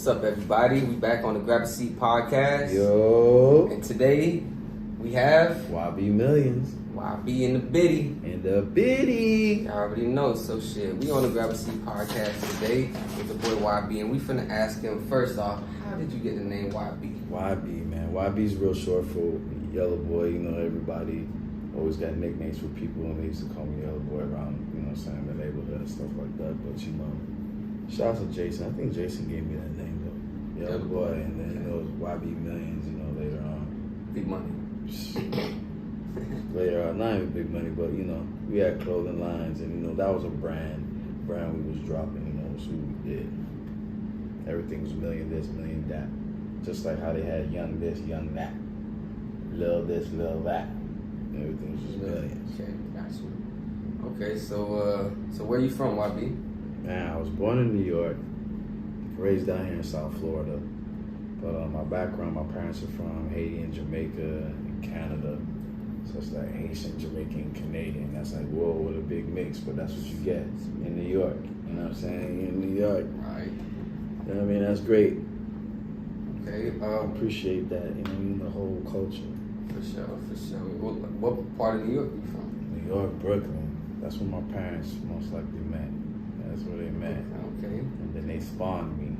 What's up, everybody? We back on the Grab a Seat podcast. Yo. And today we have YBMillions. YB in the biddy. In the biddy. Y'all already know. So shit, we on the Grab a Seat podcast today with the boy YB, and we finna ask him first off, how did you get the name YB? YB, man. YB's real short for Yellow Boy. You know, everybody always got nicknames for people, and they used to call me Yellow Boy around, you know what I'm saying, the neighborhood and stuff like that. But, you know, shout out to Jason. I think Jason gave me that name, though. Yellow Boy. And then, you know, YBMillions, you know, later on. Big money. Later on, not even big money, but, you know, we had clothing lines, and, you know, that was a brand we was dropping, you know, so we did. Everything was million this, million that. Just like how they had young this, young that. Lil this, lil that. Everything was just millions. Okay, got you. Okay, so where you from, YB? Man, I was born in New York, raised down here in South Florida. But my background, my parents are from Haiti and Jamaica and Canada. So it's like Haitian, Jamaican, Canadian. That's like, whoa, what a big mix, but that's what you get in New York. You know what I'm saying? In New York. Right. You know what I mean? That's great. Okay. I appreciate that, you know, the whole culture. For sure, for sure. What part of New York are you from? New York, Brooklyn. That's where my parents most likely met. That's where they met. Okay. And then they spawned me.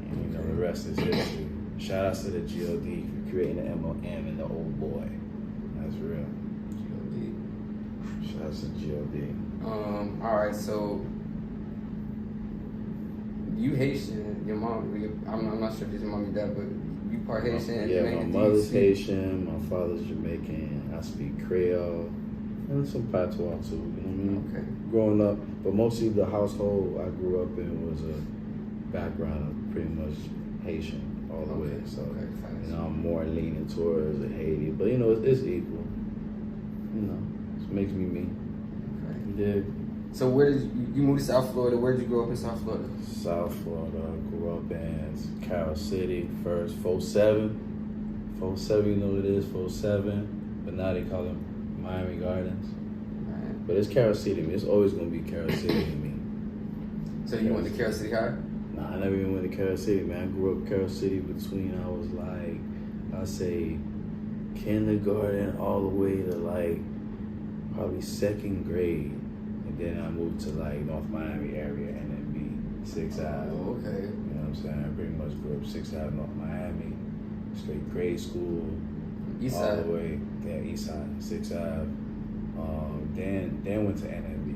And you know, the rest is history. Shout out to the G.O.D. for creating the MOM and the old boy. That's real. G.O.D. Shout out to G.O.D. Alright, so you Haitian, your mom, I'm not sure if it's your mom or dad, but you part Haitian? Yeah, my mother's Haitian, my father's Jamaican, I speak Creole, and some patois too, you know what I mean? Okay. Growing up, but mostly the household I grew up in was a background of pretty much Haitian all the way, so you know, I'm more leaning towards Haiti, but you know, it's equal, you know, it makes me me. Okay. Yeah. So where did you move to South Florida? Where did you grow up in South Florida? South Florida. I grew up in Carroll City first, 47. 47, you know what it is, 47. But now they call it Miami Gardens. Right. But it's Carroll City. It's always going to be Carroll City to me. So you went to Carroll City High? Nah, I never even went to Carroll City, man. I grew up Carroll City between, I was like, I'd say kindergarten all the way to like probably second grade. And then I moved to like North Miami area and then be 6th Ave. Oh, okay. You know what I'm saying? I pretty much grew up 6th Ave, North Miami, straight grade school, East all side. the way, yeah, East Side, 6th Ave. Then went to NMB.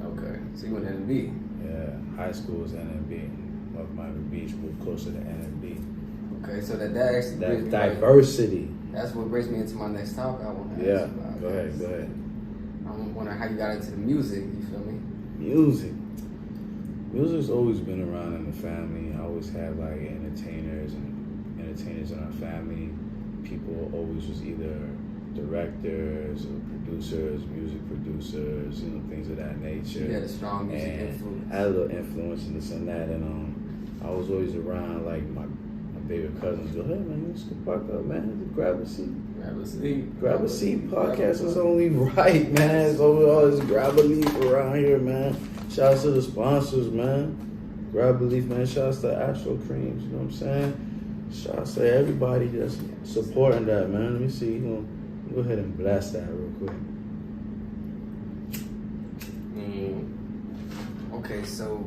Okay, so you went to NMB. Yeah, high school was NMB. North Miami Beach, moved closer to NMB. Okay, so that actually That diversity. That's what brings me into my next topic I want to ask you about. Go ahead. I'm wondering how you got into the music, you feel me? Music's always been around in the family. I always had like entertainers in our family. People always was either directors or producers, music producers, you know, things of that nature. You had a strong music influence. I had a little influence in this and that, and I was always around like my bigger cousins go, hey man, let's go park up, man, grab a seat. Grab a seat podcast is only right, man. It's over all this grabbaleaf around here, man. Shout out to the sponsors, man. Grabbaleaf, man. Shout out to Astro Creams, you know what I'm saying? Shout out to everybody that's supporting that, man. Let me see. You gonna go ahead and blast that real quick. Okay, so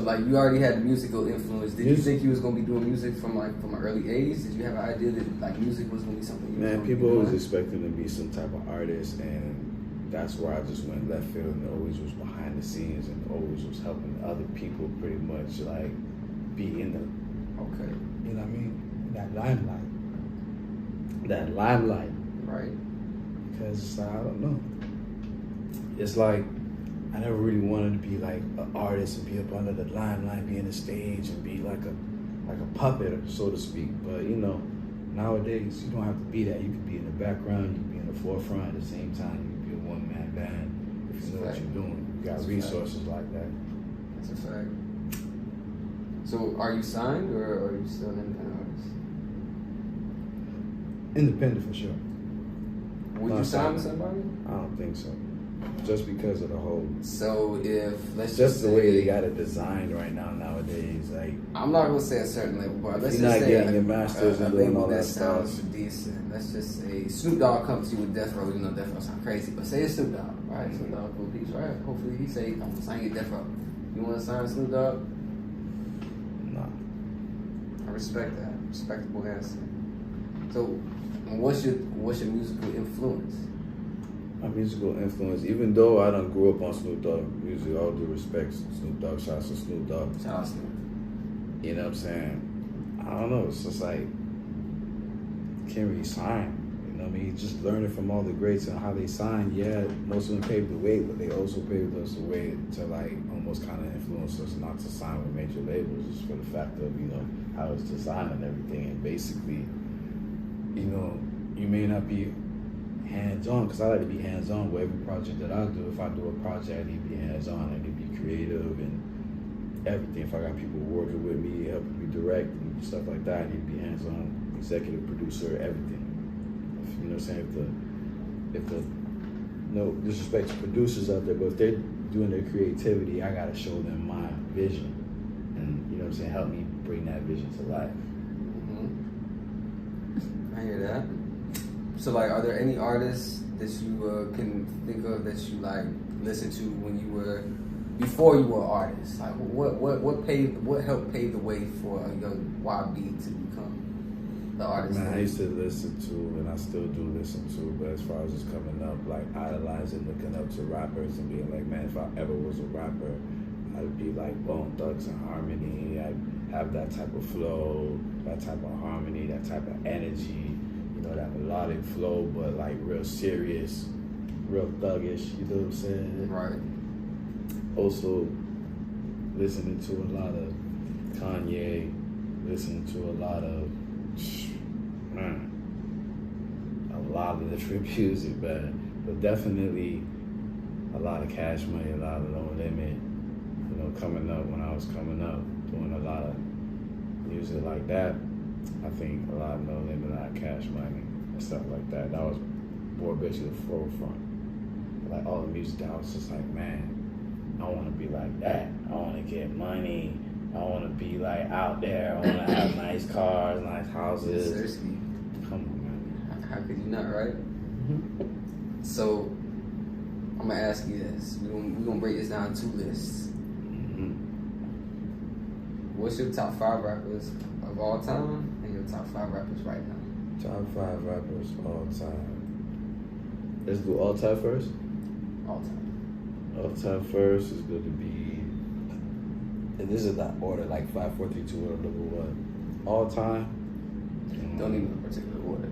like you already had musical influence. Did you think you was gonna be doing music from an early age? Did you have an idea that like music was gonna be something? Man, people always expecting to be some type of artist, and that's where I just went left field, and always was behind the scenes, and always was helping other people pretty much like be in the you know what I mean, that limelight. Right. Because I don't know. It's like I never really wanted to be like an artist and be up under the limelight, be on the stage and be like a puppet, so to speak. But you know, nowadays you don't have to be that. You can be in the background, you can be in the forefront at the same time. You can be a one-man band if you know what you're doing. You got resources like that. That's a fact. So are you signed or are you still an independent artist? Independent for sure. Would you sign with somebody? I don't think so. Just because of the whole. So if let's just say, the way they got it designed right now nowadays, like I'm not gonna say a certain label, but let's you're just not say getting your masters and doing all that sounds stuff. decent. Let's just say Snoop Dogg comes to you with Death Row. You know Death Row sound crazy, but say it's Snoop Dogg, right? Snoop Dogg cool piece, right? Hopefully he say I'm gonna sign you Death Row. You want to sign Snoop Dogg? No. I respect that. Respectable answer. So, what's your musical influence? My musical influence, even though I done grew up on Snoop Dogg music, all due respect, Snoop Dogg, shouts to Snoop Dogg. Shout out Snoop. You know what I'm saying? I don't know, it's just like, can't really sign. You know what I mean? Just learning from all the greats and how they sign. Yeah, most of them paved the way, but they also paved us the way to like almost kind of influence us not to sign with major labels, just for the fact of, you know, how it's designed and everything. And basically, you know, you may not be hands-on, because I like to be hands-on with every project that I do. If I do a project, I need to be hands-on, I need to be creative and everything. If I got people working with me, helping me direct and stuff like that, I need to be hands-on, executive producer, everything. You know what I'm saying? If the no disrespect to producers out there, but if they're doing their creativity, I gotta show them my vision. And you know what I'm saying, help me bring that vision to life. I hear that. So, like, are there any artists that you can think of that you like listened to when you were before you were an artist? Like, what helped pave the way for a young YB to become the artist? Man, I used to listen to, and I still do listen to, but as far as just coming up, like idolizing, looking up to rappers and being like, man, if I ever was a rapper, I'd be like Bone Thugs and Harmony. I'd have that type of flow, that type of harmony, that type of energy. You know, that melodic flow, but like real serious, real thuggish, you know what I'm saying? Right. Also, listening to a lot of Kanye, listening to a lot of, man, a lot of different music, man. But definitely a lot of Cash Money, a lot of No Limit, you know, coming up when I was coming up, doing a lot of music like that. I think a lot of No Limit, a lot of Cash Money and stuff like that. That was more basically the forefront. Like all the music that I was just like, man, I want to be like that. I want to get money. I want to be like out there. I want to have nice cars, nice houses. Seriously. Come on, man. How could you not, right? Mm-hmm. So, I'm gonna ask you this. We're gonna break this down in 2 lists. Mm-hmm. What's your top 5 rappers of all time and your top 5 rappers right now? Top 5 rappers all time. Let's do all time first. All time. All time first is going to be, and this is not order, like 5, 4, 3, 2, 1, number 1. All time. Don't need a particular order.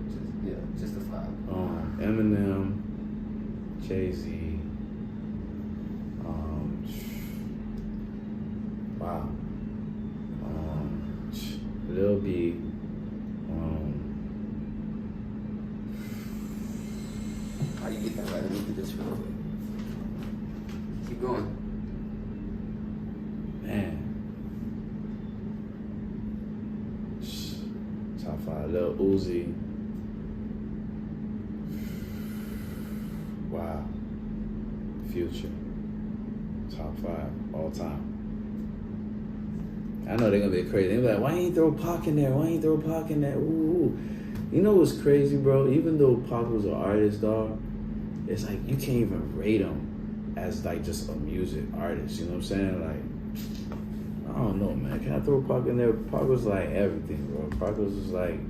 Just the 5. Eminem, Jay-Z. Wow. Lil B. How you get that right? Let me do this real quick. Keep going. Man. Top 5. Lil Uzi. Wow. Future. Top 5 all time. I know they're gonna be crazy. They're like, why ain't throw Pac in there? Why ain't throw Pac in there? Ooh. You know what's crazy, bro? Even though Pac was an artist, dog, it's like you can't even rate him as like just a music artist. You know what I'm saying? Like, I don't know, man. Can I throw Pac in there? Pac was like everything, bro. Pac was just like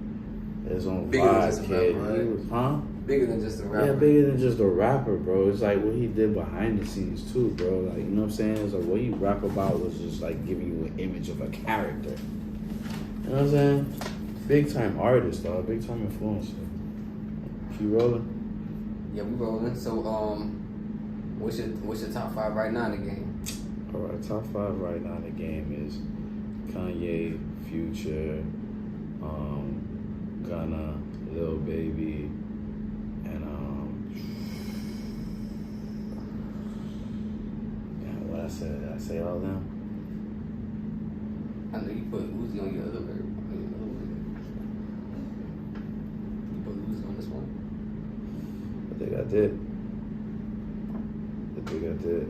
his own vibe, kid. Rapper, right? He was, huh? Bigger than just a rapper. Yeah, bigger than just a rapper, bro. It's like what he did behind the scenes too, bro. Like, you know what I'm saying? It's like what he rap about was just like giving you an image of a character. You know what I'm saying? Big time artist, dog. Big time influencer. Keep rolling. Yeah, we rolling. So, what's your top 5 right now in the game? All right, top 5 right now in the game is Kanye, Future, Gunna, Lil Baby, and what I said? Did I say all of them? I know you put Uzi on your other verse. You put Uzi on this one? I think I did. We got the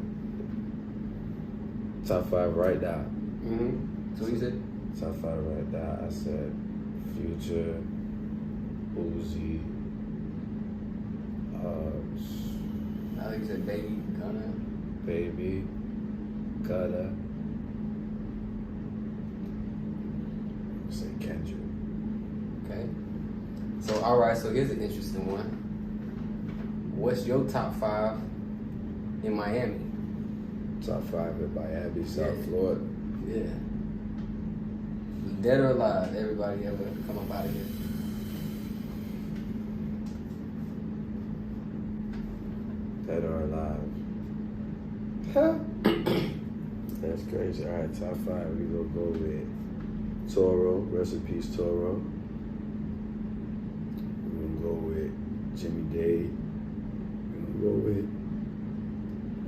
top 5 right now. So what you said? Top 5 right now. I said Future, Uzi. I think you said Baby, Gunna. Baby, Gunna. Say Kendrick. Okay. So all right. So here's an interesting one. What's your top 5 in Miami? Top 5 in Miami, South Florida. Yeah. Dead or alive? Everybody ever come up out of here? Dead or alive? Huh? That's crazy. All right, top 5. We gonna go with Toro. Rest in peace, Toro. We're gonna go with Jimmy Dade. We're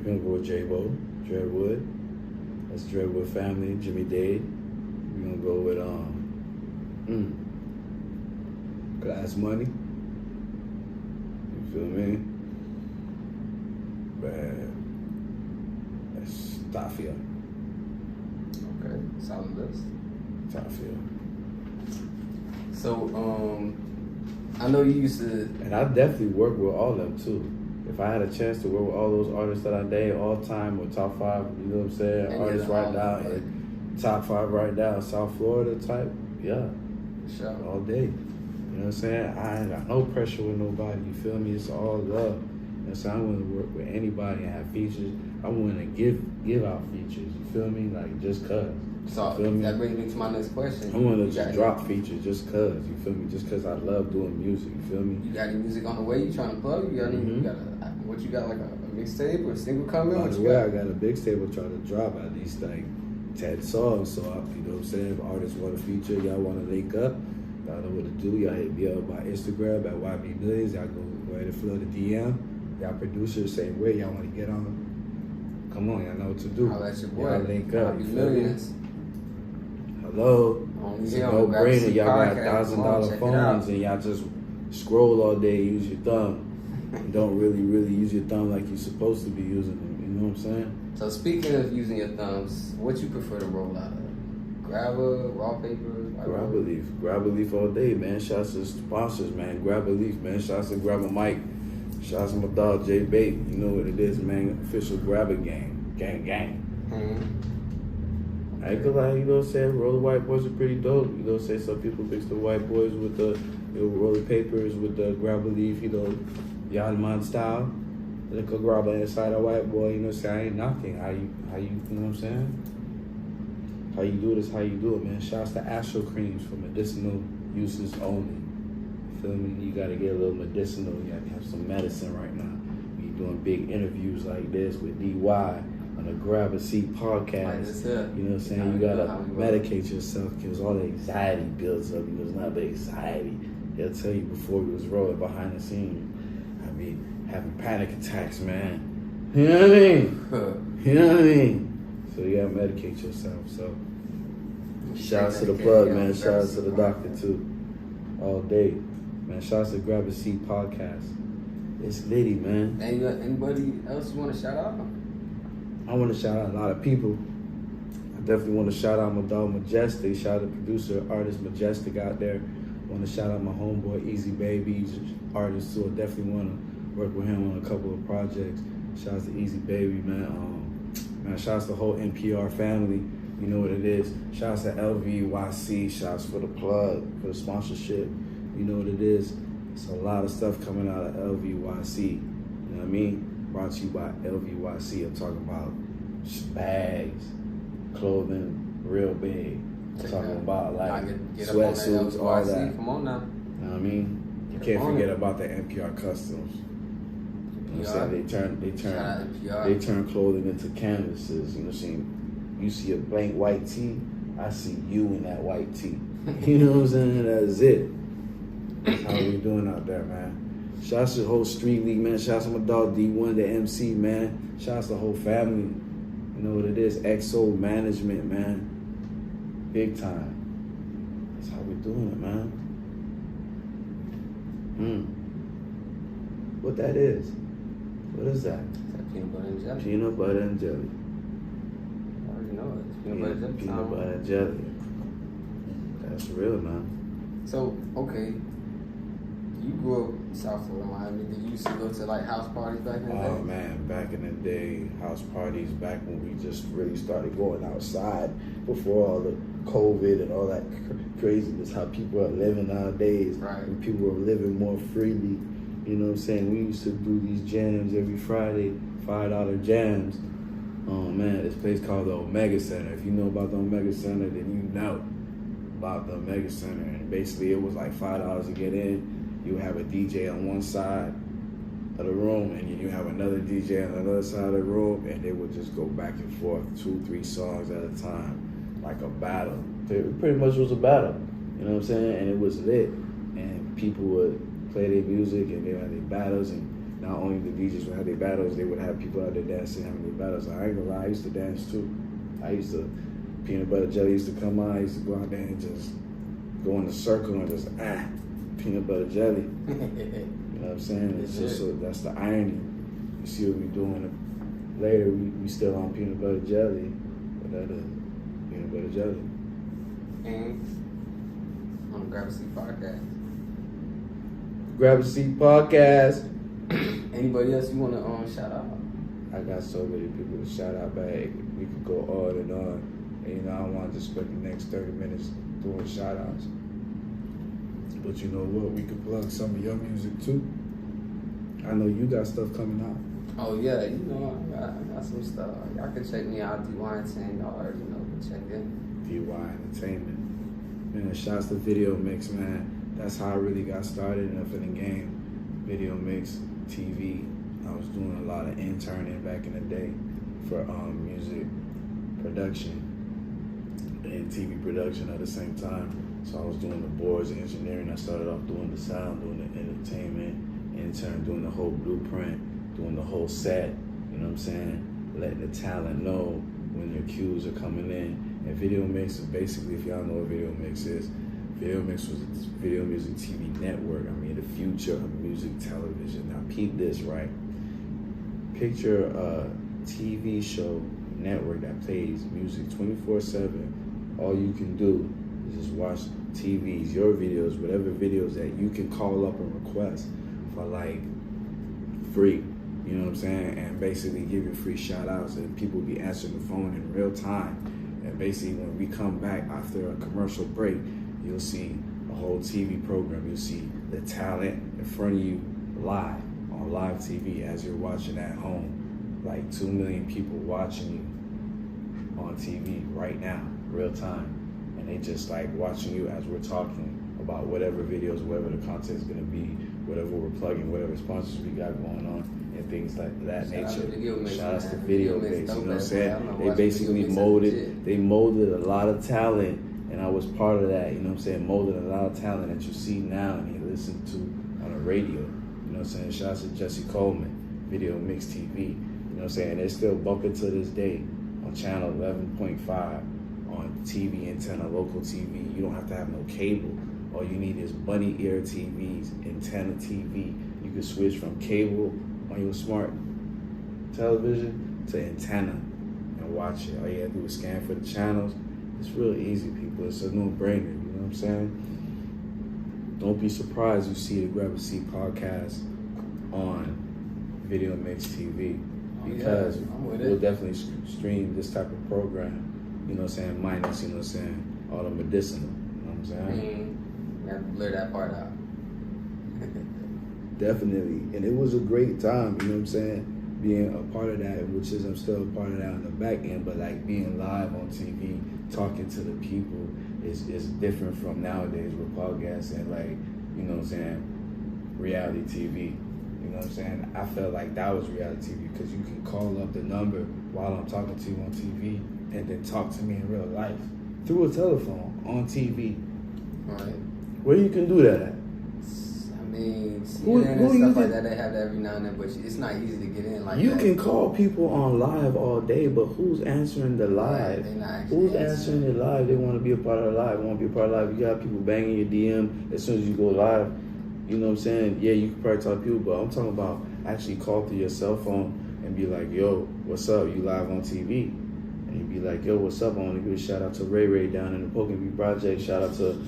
gonna go with J-Bo, Dreadwood. That's Dreadwood family, Jimmy Dade. We're gonna go with Glass Money. You feel me? Man, that's Tafia. Okay, solid list. Tafia. So, I know you used to... And I definitely work with all of them too. If I had a chance to work with all those artists that I named all time or top 5, you know what I'm saying? And Artists right now, and top 5 right now, South Florida type, yeah. Sure. All day. You know what I'm saying? I ain't got no pressure with nobody, you feel me? It's all love. You know what I'm saying? I'm willing to work with anybody and have features. I'm willing to give out features, you feel me? Like, just cause. So that brings me to my next question. I'm willing to just drop features just cause, you feel me? Just cause I love doing music, you feel me? You got any music on the way you trying to plug? You got any, you got like a mixtape or a single coming? By the way, I got a big stable trying to drop at least like 10 songs. So, you know what I'm saying? If artists want to feature, y'all want to link up, y'all know what to do. Y'all hit me up by Instagram at YBMillions. Y'all go ahead and fill the DM. Y'all producers, same way. Y'all want to get on? Come on, y'all know what to do. I'll let your boy. Y'all link up. YBMillions. Hello. It's a no-brainer. Y'all got $1,000 phones and y'all just scroll all day, use your thumb. And don't really use your thumb like you're supposed to be using them. You know what I'm saying? So speaking of using your thumbs, what you prefer to roll out of? Grabber, raw paper? Grabbaleaf. Grabbaleaf all day, man. Shouts to sponsors, man. Grabbaleaf, man. Shouts to Grab a Mic. Shouts to my dog, J Bait. You know what it is, man. Official Grabber gang. Gang. I ain't gonna lie, you know what I'm saying? Roller white boys are pretty dope. You know what I'm saying? Some people mix the white boys with the roller papers, with the Grabbaleaf, you know, Yardman style. They could grab inside a white boy, you know what I'm saying? I ain't knocking. How you know what I'm saying? How you do this, how you do it, man. Shouts to Astro Creams for medicinal uses only. You feel me? You gotta get a little medicinal. You gotta have some medicine right now. We doing big interviews like this with DY on the Grab a Seat podcast. You know what I'm saying? You gotta medicate yourself because all the anxiety builds up. You know, it's not the anxiety. They'll tell you before we was rolling behind the scenes. I mean, having panic attacks, man. You know what I mean? You know what I mean? So you gotta medicate yourself. So shouts to the plug, man. Shouts to the doctor too. All day. Man, shouts to Grab a Seat podcast. It's litty, man. And anybody else you want to shout out? I want to shout out a lot of people. I definitely want to shout out my dog Majestic. Shout out to producer, artist Majestic out there. Want to shout out my homeboy Easy Baby, artist too. I definitely want to work with him on a couple of projects. Shouts to Easy Baby, man. Man, shouts to the whole NPR family. You know what it is. Shouts to LVYC. Shouts for the plug, for the sponsorship. You know what it is. It's a lot of stuff coming out of LVYC. You know what I mean? Brought to you by LVYC. I'm talking about bags, clothing, real big. I'm talking about like sweatsuits, all that. Come on now. You know what I mean? You can't forget about the NPR customs. You know what I'm saying? They turn clothing into canvases. You know what I'm saying? You see a blank white tee, I see you in that white tee. You know what I'm saying? That's it. That's how we doing out there, man. Shouts to the whole street league, man. Shouts to my dog D1, the MC, man. Shouts to the whole family. You know what it is? XO management, man. Big time. That's how we doing it, man. What that is? What is that? Peanut butter and jelly. Peanut butter and jelly. I already know it. It's peanut butter and jelly. Peanut butter and jelly. That's real, man. So, okay. You grew up in South Florida, Miami. Did you used to go to like house parties back in the day? Oh man, back in the day, house parties, back when we just really started going outside before all the COVID and all that craziness, how people are living nowadays. Right. When people are living more freely. You know what I'm saying? We used to do these jams every Friday, $5 jams. Oh man, this place called the Omega Center. If you know about the Omega Center, then you know about the Omega Center. And basically it was like $5 to get in. You have a DJ on one side of the room, and you have another DJ on the other side of the room, and they would just go back and forth, 2-3 songs at a time, like a battle. It pretty much was a battle, you know what I'm saying? And it was lit, and people would play their music, and they would have their battles, and not only the DJs would have their battles, they would have people out there dancing, having their battles. I ain't gonna lie, I used to dance too. Peanut butter jelly used to come on, I used to go out there and just go in a circle and just, peanut butter jelly. You know what I'm saying? It's just that's the irony. You see what we're doing later, we still on peanut butter jelly, but that is peanut butter jelly. And on the Grab a Seat podcast. Grab a Seat podcast. Anybody else you want to shout out? I got so many people to shout out back. We could go on and on. And you know, I don't want to just spend the next 30 minutes doing shout outs. But you know what? We could plug some of your music too. I know you got stuff coming out. Oh yeah, you know I got some stuff. Y'all can check me out, DY Entertainment. Y'all already know, but check it. DY Entertainment. Man, shouts to VideoMix, man. That's how I really got started up in the game. VideoMixTV. I was doing a lot of interning back in the day for music production and TV production at the same time. So I was doing the boards and engineering. I started off doing the sound, doing the entertainment, in turn doing the whole blueprint, doing the whole set, you know what I'm saying? Letting the talent know when your cues are coming in. And VideoMix is basically, if y'all know what VideoMix is, VideoMix was a video music TV network. I mean, the future of music television. Now peep this, right? Picture a TV show network that plays music 24/7. All you can do just watch TVs, your videos, whatever videos that you can call up and request for like free, you know what I'm saying? And basically give you free shout outs, and people be answering the phone in real time. And basically when we come back after a commercial break, you'll see a whole TV program. You'll see the talent in front of you live on live TV as you're watching at home. Like 2 million people watching you on TV right now, real time. And they just like watching you as we're talking about whatever videos, whatever the content is gonna be, whatever we're plugging, whatever sponsors we got going on, and things like that nature. Shout out to VideoMix, you know what I'm saying? They basically molded a lot of talent, and I was part of that, you know what I'm saying? Molded a lot of talent that you see now and you listen to on the radio, you know what I'm saying? Shout out to Jesse Coleman, VideoMixTV, you know what I'm saying? They're still bumping to this day on channel 11.5. on TV antenna, local TV. You don't have to have no cable. All you need is bunny ear TVs, antenna TV. You can switch from cable on your smart television to antenna and watch it. All you have to do is scan for the channels. It's real easy, people. It's a no-brainer, you know what I'm saying? Don't be surprised you see the Grab a Seat podcast on VideoMixTV, because we'll definitely stream this type of program. You know what I'm saying? Minus, you know what I'm saying, all the medicinal. You know what I'm saying? You have to blur that part out. Definitely. And it was a great time, you know what I'm saying? Being a part of that, which is I'm still a part of that on the back end, but like being live on TV, talking to the people is different from nowadays with podcasts and like, you know what I'm saying, reality TV. You know what I'm saying? I felt like that was reality TV because you can call up the number while I'm talking to you on TV and then talk to me in real life through a telephone on TV. Right. Where you can do that at? I mean, CNN and stuff like that, they have that every now and then, but it's not easy to get in like that. You can call people on live all day, but who's answering the live? Right, who's answering the live? They want to be a part of the live. They want to be a part of the live. You got people banging your DM as soon as you go live. You know what I'm saying? Yeah, you can probably talk to people, but I'm talking about actually call through your cell phone and and be like, yo, what's up? You live on TV. And he'd be like, yo, what's up? I want to give a shout out to Ray Ray down in the Pokemon Project. Shout out to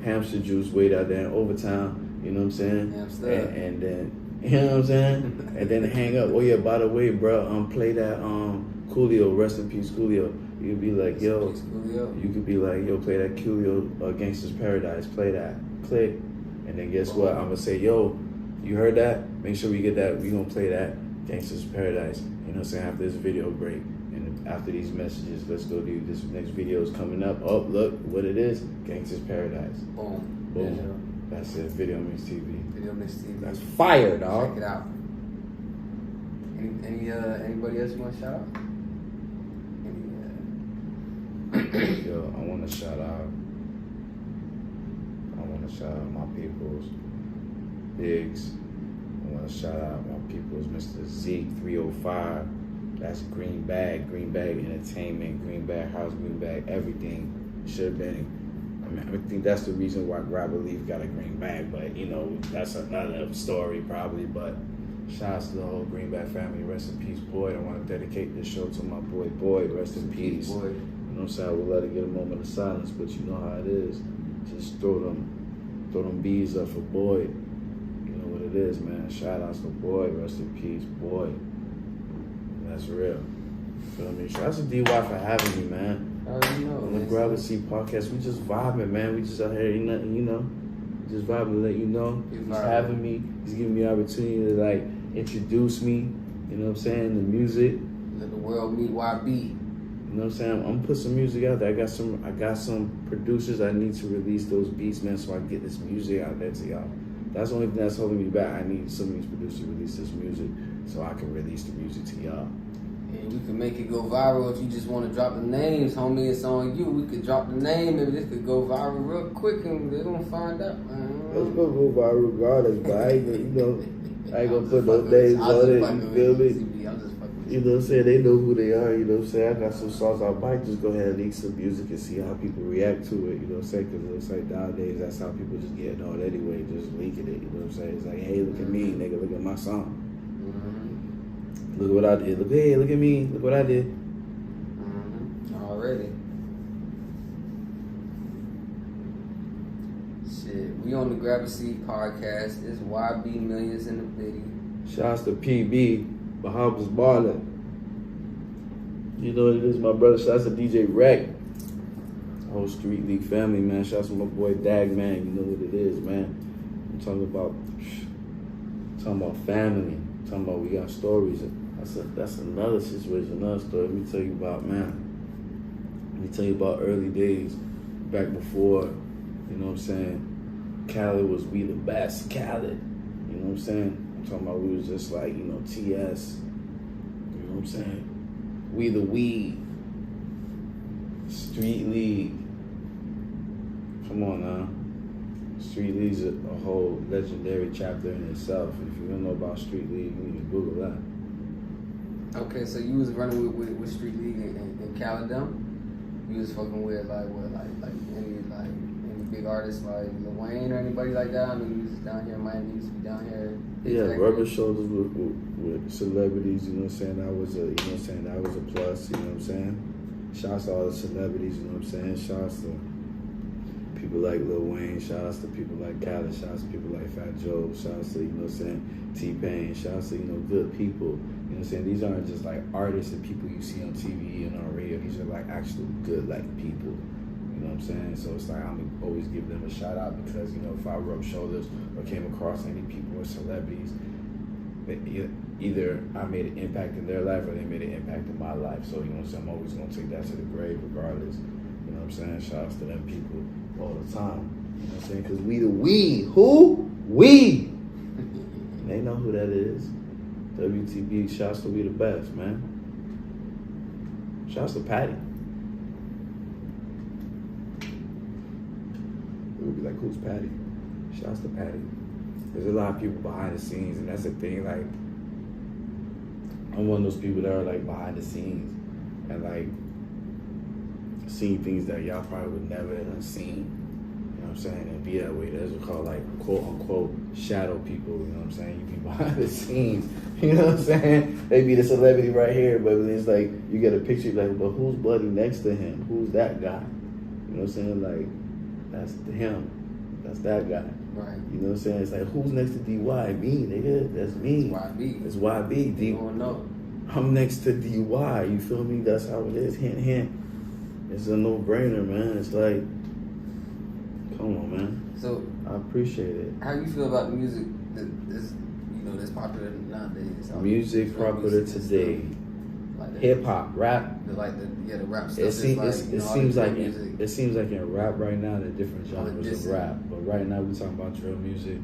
Hamster Juice way down there in Overtown. You know what I'm saying? And then, you know what I'm saying? And then hang up. Oh yeah, by the way, bro, play that Coolio, rest in peace, Coolio. You could be like, yo, you could be like, yo, play that Coolio, Gangsta's Paradise. Play that. Click. And then guess what? I'm gonna say, yo, you heard that? Make sure we get that. We gonna play that Gangsta's Paradise. You know what I'm saying? After this video break. And after these messages, let's go do this next video is coming up. Oh, look what it is. Gangsta's Paradise. Boom. Boom. Yeah. That's it. VideoMixTV. VideoMixTV. That's fire, dog. Check it out. Anybody else you want to shout out? Yo, I want to shout out my peoples, Biggs. I want to shout out my peoples, Mr. Zeke 305. That's Green Bag Entertainment, Green Bag House, Green Bag everything. Should have been. I mean, I think that's the reason why Grabbaleaf got a green bag, but you know, that's another story probably. But shout out to the whole Green Bag family. Rest in peace, Boyd. I want to dedicate this show to my boy Boyd. Rest in peace. Boyd. You know what I'm saying? I would let it get a moment of silence, but you know how it is. Just throw them bees up for Boyd. You know what it is, man. Shout out to Boyd. Rest in peace, Boyd. That's real. Feel me? Shout out to DY for having me, man. You know, on the Grab a Seat podcast, we just vibing, man. We just out here, ain't nothing, you know. Just vibing to let you know. He's having me. He's giving me the opportunity to like introduce me. You know what I'm saying? The music. Let the world meet YB. You know what I'm saying? I'm gonna put some music out there. I got some producers. I need to release those beats, man, so I can get this music out there to y'all. That's the only thing that's holding me back. I need some of these producers to release this music so I can release the music to y'all. And you can make it go viral if you just want to drop the names, homie. It's on you. We could drop the name. Maybe this could go viral real quick, and they're gonna find out. It's gonna go viral regardless, but I ain't gonna put no names on it. You feel me? You know what I'm saying? They know who they are. You know what I'm saying? I got some songs. I might just go ahead and leak some music and see how people react to it. You know what I'm saying? Because it looks like nowadays that's how people just get on anyway, just leaking it. You know what I'm saying? It's like, hey, look at me, nigga. Look at my song. Look what I did. Look at me. Look what I did. Already. Shit, we on the Grab a Seat podcast. It's YBMillions in the video. Shouts to PB, Bahamas Marlin. You know what it is, my brother. Shouts to DJ Wreck. Whole Street League family, man. Shouts to my boy Dag, man. You know what it is, man. I'm talking about family. I'm talking about we got stories. That's another situation, another story. Let me tell you about, man. Let me tell you about early days, back before, you know what I'm saying, Khaled was We the Best, Khaled. You know what I'm saying? I'm talking about we was just like, you know, TS. You know what I'm saying? We the Weed. Street League. Come on now. Street League's a whole legendary chapter in itself. If you don't know about Street League, you need to Google that. Okay, so you was running with Street League in Caledon? You was fucking with any big artists like Lil Wayne or anybody like that? I mean, you was down here in Miami, you used to be down here. Yeah, rubber shoulders with celebrities, you know what I'm saying? That was a plus, you know what I'm saying? Shouts to all the celebrities, you know what I'm saying? Shouts to people like Lil Wayne, shouts to people like Khaled, shouts to people like Fat Joe, shouts to, you know what I'm saying, T-Pain, shouts to, you know, good people. You know what I'm saying? These aren't just like artists and people you see on TV and on radio. These are like actual good like people. You know what I'm saying? So it's like I'm gonna always give them a shout out because, you know, if I rubbed shoulders or came across any people or celebrities, either I made an impact in their life or they made an impact in my life. So, you know what I'm saying? I'm always gonna take that to the grave regardless. You know what I'm saying? Shouts to them people all the time. You know what I'm saying? Because we the weed. Who? We. They know who that is. WTB, shouts to We the Best, man. Shouts to Patty. We would be like, who's Patty? Shouts to Patty. There's a lot of people behind the scenes, and that's the thing, like, I'm one of those people that are like behind the scenes and like seeing things that y'all probably would never have seen. know what I'm saying, and be that way. That's what we call like quote unquote shadow people, you know what I'm saying? You be behind the scenes, you know what I'm saying? They be the celebrity right here, but it's like you get a picture like, but who's buddy next to him? Who's that guy? You know what I'm saying? Like, that's him. That's that guy. Right. You know what I'm saying? It's like, who's next to DY? Me, nigga. That's me. It's YB. It's YB. You don't know. I'm next to DY. You feel me? That's how it is. Hint, hint. It's a no-brainer, man. It's like, come on, man. So I appreciate it. How you feel about the music that's popular nowadays? Music popular today. Like hip hop, rap. The rap stuff. It seems like in rap right now there are different genres of rap. But right now we talking about drill music.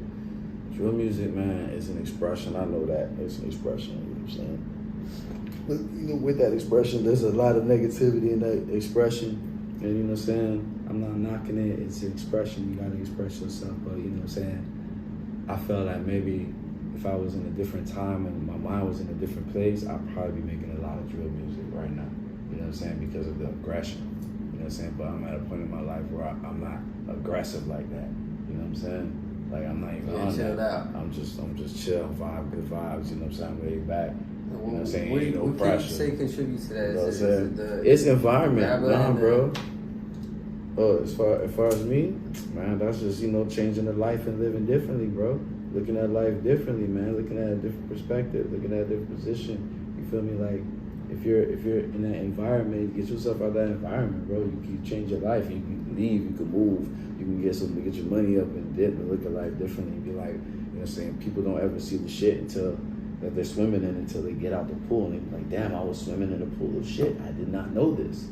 Drill music, man, is an expression. I know that. It's an expression, you know what I'm saying? But with that expression, there's a lot of negativity in that expression. And you know what I'm saying? I'm not knocking it. It's an expression. You gotta express yourself. But you know what I'm saying? I felt like maybe if I was in a different time and my mind was in a different place, I'd probably be making a lot of drill music right now. You know what I'm saying? Because of the aggression. You know what I'm saying? But I'm at a point in my life where I'm not aggressive like that. You know what I'm saying? Like I'm not even on that. Out. I'm just chill, vibe, good vibes. You know what I'm saying? I'm laid back. You know what I'm saying? Ain't no pressure. What can you say contributes to that? You know what I'm saying? It's environment, bro. Oh, as far as me, man, that's just changing the life and living differently, bro. Looking at life differently, man. Looking at a different perspective. Looking at a different position. You feel me? Like if you're in that environment, get yourself out of that environment, bro. You can change your life. You can leave. You can move. You can get your money up and dip and look at life differently. Be like, you know what I'm saying? People don't ever see the shit that they're swimming in until they get out the pool and they be like, damn, I was swimming in a pool of shit. I did not know this.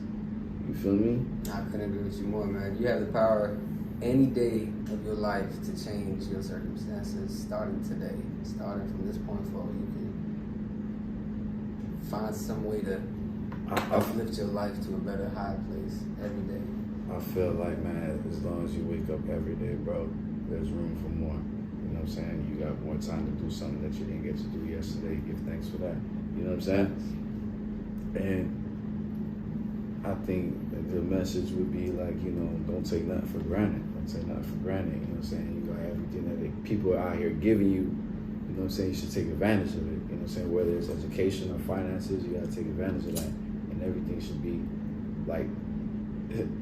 You feel me? I couldn't agree with you more, man. You have the power any day of your life to change your circumstances, starting today. Starting from this point forward, you can find some way to uplift your life to a better, higher place every day. I feel like, man, as long as you wake up every day, bro, there's room for more. You know what I'm saying? You got more time to do something that you didn't get to do yesterday. Give thanks for that. You know what I'm saying? And I think the message would be like, don't take nothing for granted. Don't take nothing for granted. You know what I'm saying? You got everything that people are out here giving you. You know what I'm saying? You should take advantage of it. You know what I'm saying? Whether it's education or finances, you got to take advantage of that. And everything should be like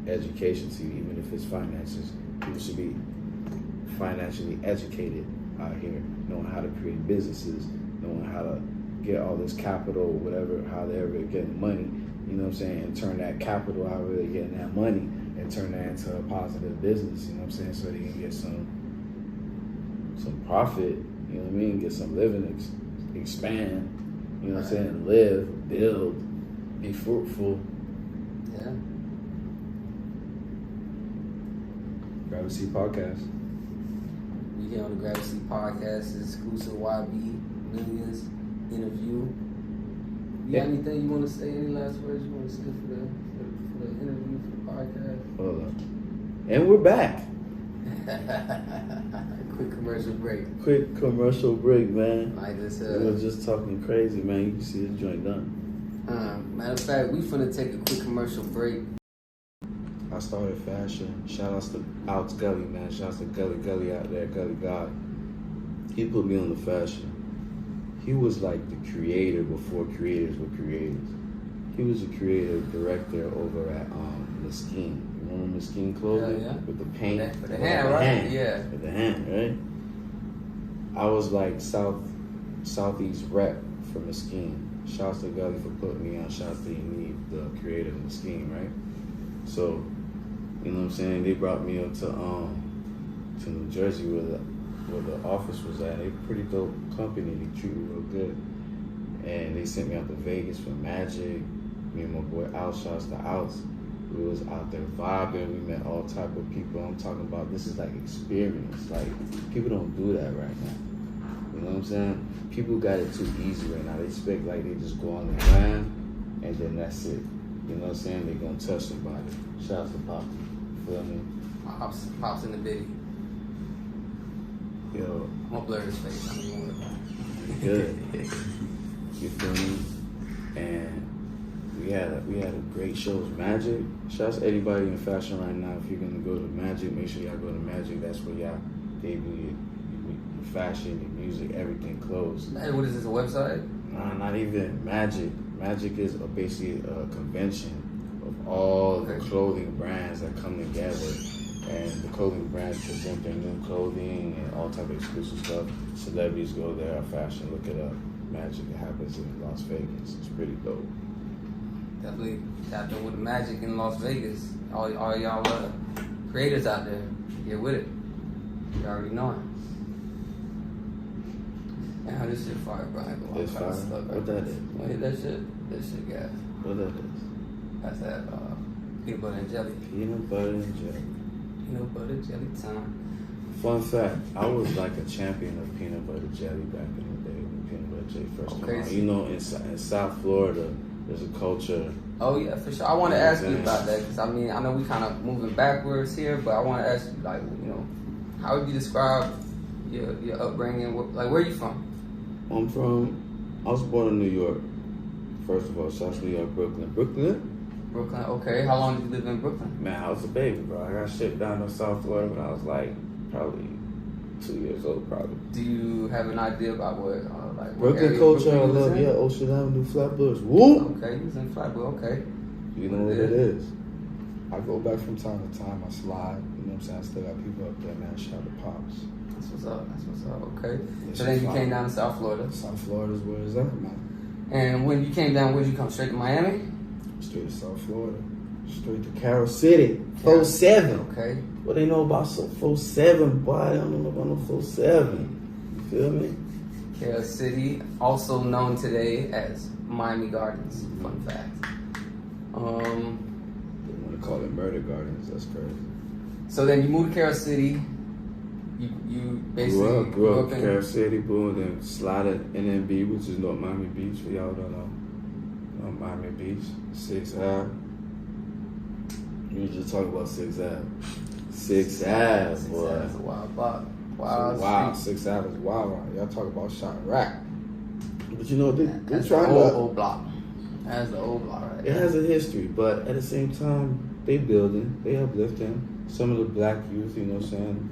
education to you, even if it's finances. People should be financially educated out here, knowing how to create businesses, knowing how to get all this capital, whatever, how they're getting money. You know what I'm saying? And turn that capital, how they're getting that money, and turn that into a positive business. You know what I'm saying? So they can get some profit. You know what I mean? Get some living, expand. You know what I'm saying? Live, build, be fruitful. Yeah. Grab a Seat Podcast. We here on the Grab a Seat Podcast, exclusive YBMillions Interview. You got anything you want to say? Any last words you want to say for the interview, for the podcast? Hold on. And we're back. Quick commercial break. Quick commercial break, man. Like this, we were just talking crazy, man. You can see this joint done. Matter of fact, we finna take a quick commercial break. I started fashion. Shout outs to Gully, man. Shout outs to Gully out there, Gully God. He put me on the fashion. He was like the creator before creators were creators. He was a creative director over at Mesquite. You remember Mesquite Clothing? Yeah. With the paint. With the hand, right? Yeah. With the hand, right? I was like Southeast rep for Mesquite. Shouts to Gully for putting me on. Shouts to Yaniv, the creator of Mesquite, right? So, you know what I'm saying? They brought me up to New Jersey where the office was at. They pretty dope company. They treat me real good. And they sent me out to Vegas for Magic. Me and my boy Al, shouts to Outs. We was out there vibing. We met all type of people. I'm talking about this is like experience. Like people don't do that right now. You know what I'm saying? People got it too easy right now. They expect like they just go on the ground and then that's it. You know what I'm saying? They gonna touch somebody. Shouts to Pop. Feel me? Pops in the biddy. Yo. I'm gonna blur his face. I mean, good. You feel me? And we we had a great show. Magic. Shouts to anybody in fashion right now. If you're gonna go to Magic, make sure y'all go to Magic. That's where y'all debut your fashion, your music, everything, clothes. Hey, what is this, a website? Nah, not even Magic. Magic is basically a convention of all the clothing brands that come together, and the clothing brands present their new clothing and all type of exclusive stuff. Celebrities go there, fashion, look it up. Magic, it happens in Las Vegas. It's pretty dope. Definitely tapped in with the magic in Las Vegas. All y'all creators out there, get with it. You already know it. Man, this shit fire, bro. It's fire. What that is? Wait, that shit gas. What that is? That's that peanut butter and jelly. Peanut butter and jelly. Peanut butter jelly time. Fun fact, I was like a champion of peanut butter jelly back in the day when peanut butter jelly first came out. You know, in South Florida, there's a culture. Oh yeah, for sure. I want to ask you about that because I mean, I know we kind of moving backwards here, but I want to ask you, like, you know, how would you describe your upbringing? Like, where are you from? I was born in New York. First of all, South New York, Brooklyn. Brooklyn, okay. How long did you live in Brooklyn? Man, I was a baby, bro. I got shipped down to South Florida when I was like probably 2 years old, probably. Do you have an idea about what, Brooklyn culture? I love, yeah, Ocean Avenue, Flatbush. Woo! Okay, you was in Flatbush, okay. You know what it is. I go back from time to time. I slide. You know what I'm saying? I still got people up there, man. Shout out to Pops. That's what's up. Okay. So then you came down to South Florida. South Florida is where it's at, man. And when you came down, where'd you come? Straight to Miami? Straight to South Florida. Straight to Carol City. 4-7. Okay. What they know about 4-7, boy? I don't know about no 4-7. You feel me? Carol City, also known today as Miami Gardens. Fun fact. They want to call it Murder Gardens. That's crazy. So then you moved to Carol City. You basically grew up in Carol City, boom, then slided NMB, which is North Miami Beach. For y'all don't know, North Miami Beach, 6th Ave. We just talk about 6th Ave. 6th Ave, boy. 6th Ave is a wild block. Wow, 6th Ave is wild. Y'all talk about Chirac. But you know, they that's trying the to old block. That's the old block, right? It has a history, but at the same time, they building, they uplifting. Some of the black youth, you know what I'm saying?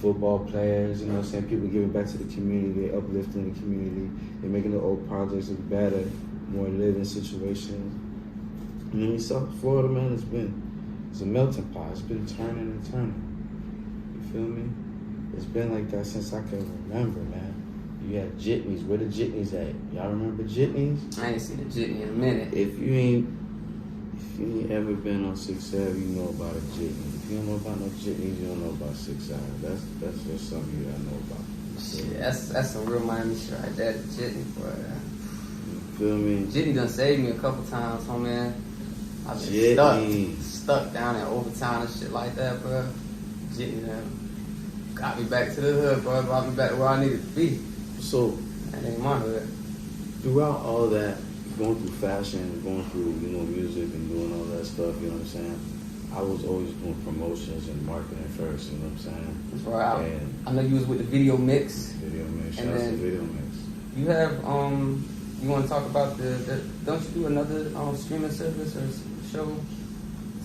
Football players, you know what I'm saying? People giving back to the community, they uplifting the community, they're making the old projects look better, more living situations. I mean, South Florida, man, it's a melting pot. It's been turning and turning. You feel me? It's been like that since I can remember, man. You had jitneys. Where the jitneys at? Y'all remember jitneys? I ain't seen a jitney in a minute. If you ain't ever been on 6th Ave, you know about a jitney. If you don't know about no jitneys, you don't know about 6th Ave. That's just something you gotta know about. Shit, that's some real Miami shit right there, the jitney, bro. You feel me? Jitney done saved me a couple times, homie. I've been stuck down in Overtown and shit like that, bro. Jitney done got me back to the hood, bro. Brought me back to where I needed to be. So that ain't my hood. Throughout all that, going through fashion, going through, you know, music and doing all that stuff, you know what I'm saying? I was always doing promotions and marketing first, you know what I'm saying? That's right. I know you was with the Video Mix. Video Mix, shout out to Video Mix. You have, you want to talk about don't you do another streaming service or show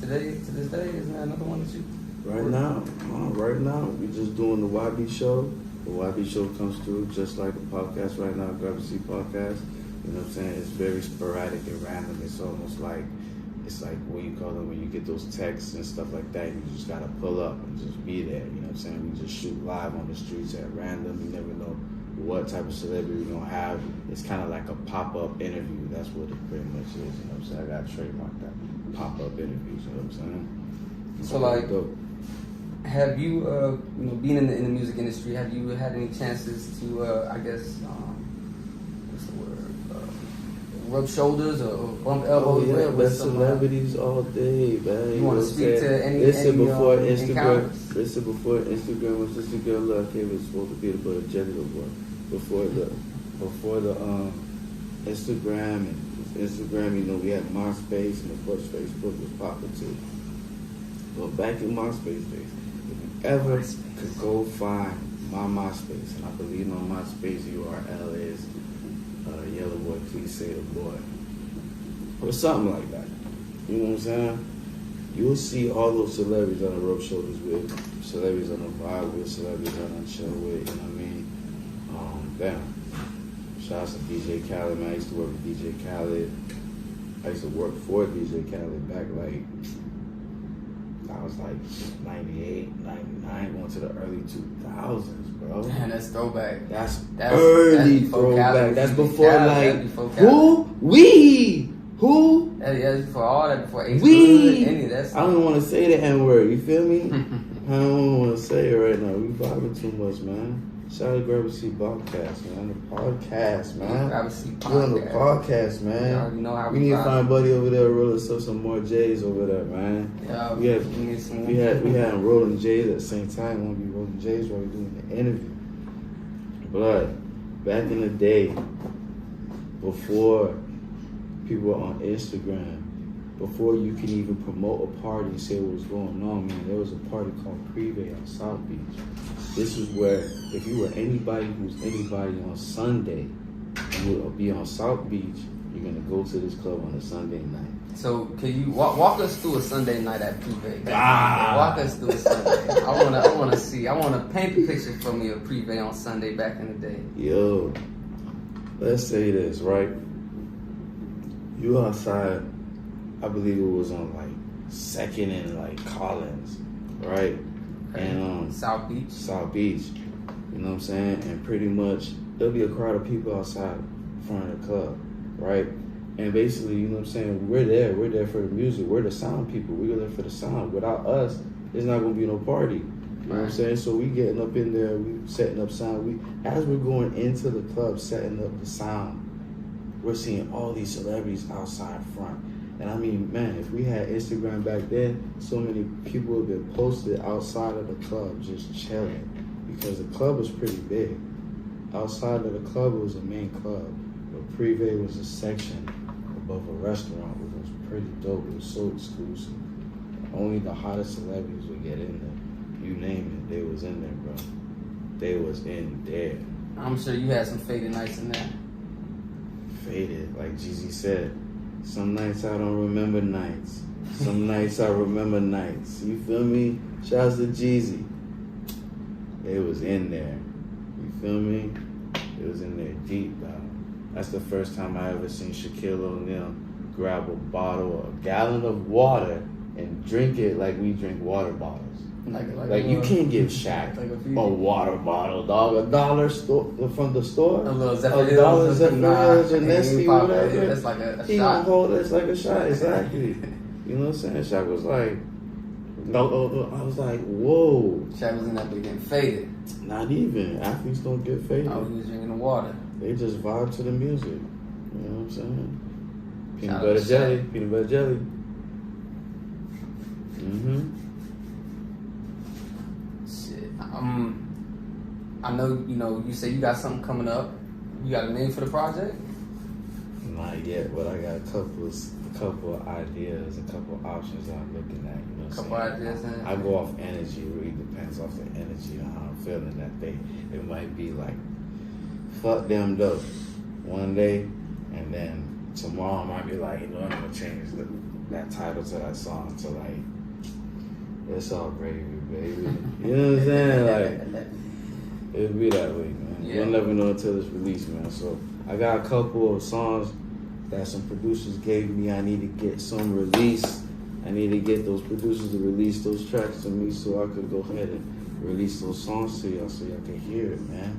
today, to this day? Isn't there another one that you? Right now, we're just doing the YB show. The YB show comes through just like the podcast right now, Grab a Seat podcast. You know what I'm saying? It's very sporadic and random. It's almost like, what you call it, when you get those texts and stuff like that, you just gotta pull up and just be there. You know what I'm saying? We just shoot live on the streets at random. You never know what type of celebrity we're gonna have. It's kind of like a pop-up interview. That's what it pretty much is. You know what I'm saying? I gotta trademark that. Pop-up interviews. You know what I'm saying? So like, have you, being in the music industry, have you had any chances to, what's the word, rub shoulders or bump elbows with celebrities all day, man? You want to speak to any before Instagram was just a girl love, it was supposed to be the butter jelly boy. Before the Instagram, you know, we had MySpace, and of course Facebook was popular too. But back in MySpace days, ever could go find my MySpace, and I believe my MySpace URL is Yellow Boy, Please Say the Boy. or something like that. You know what I'm saying? You'll see all those celebrities on the Rub Shoulders with, celebrities on the vibe with, celebrities on the show with, you know what I mean? Damn. Shout out to DJ Khaled, man. I used to work with DJ Khaled. I used to work for DJ Khaled back like, I was like 98, 99, going to the early 2000s, bro. Man, that's throwback. That's early throwback. That's before like, who? We? Who? That's before all that, before H. We? Any of that stuff. I don't want to say the N-word, you feel me? I don't want to say it right now. We vibing too much, man. Shout out to Grab a Seat Podcast, man. The podcast, man. Grab a Seat Podcast. We're on the podcast, man. You already know how we need to find Buddy over there rolling some more J's over there, man. Yeah, we had rolling J's at the same time. We want to be rolling J's while we're doing the interview. But back in the day, before people were on Instagram, before you can even promote a party and say what was going on, man, there was a party called Privé on South Beach. This is where, if you were anybody who's anybody on Sunday, you would be on South Beach, you're going to go to this club on a Sunday night. So, can you walk us through a Sunday night at Privé? Walk us through a Sunday. I want to see. I want to paint the picture for me of Privé on Sunday back in the day. Yo, let's say this, right? You outside, I believe it was on like 2nd and like Collins, right? And South Beach. You know what I'm saying? And pretty much there'll be a crowd of people outside in front of the club, right? And basically, you know what I'm saying, we're there for the music, we're the sound people, we're there for the sound. Without us, there's not gonna be no party. You know what I'm saying? So we getting up in there, we setting up sound. As we're going into the club, setting up the sound, we're seeing all these celebrities outside front. And I mean, man, if we had Instagram back then, so many people would have been posted outside of the club just chilling, because the club was pretty big. Outside of the club, it was a main club, but Privé was a section above a restaurant, which was pretty dope. It was so exclusive. Only the hottest celebrities would get in there. You name it, they was in there, bro. They was in there. I'm sure you had some faded nights in there. Faded, like Jeezy said. Some nights I don't remember nights. Some nights I remember nights. You feel me? Shouts to Jeezy. They was in there. You feel me? It was in there deep, dog. That's the first time I ever seen Shaquille O'Neal grab a gallon of water and drink it like we drink water bottles. Like you can't give Shaq a water bottle, dog. $1 store from the store. A little $1 Zephyr and Nestle, whatever. That's like a he shot. Hold it, it's like a shot, exactly. You know what I'm saying? Shaq was like, no, I was like, whoa. Shaq was in that big getting faded. Not even. Athletes don't get faded. Oh, he was drinking the water. They just vibe to the music. You know what I'm saying? Peanut butter jelly. Mm-hmm. I know, you say you got something coming up. You got a name for the project? Not yet, but I got a couple of ideas, a couple of options I'm looking at. You know what I'm saying? Ideas. I go off energy. It really depends off the energy and how I'm feeling that day. It might be like, fuck them dope one day, and then tomorrow I might be like, I'm gonna change that title to that song to like, it's all gravy, baby. You know what I'm saying? Like, it'll be that way, man. Yeah. You'll never know until it's released, man. So I got a couple of songs that some producers gave me. I need to get some released. I need to get those producers to release those tracks to me so I could go ahead and release those songs to y'all so y'all can hear it, man.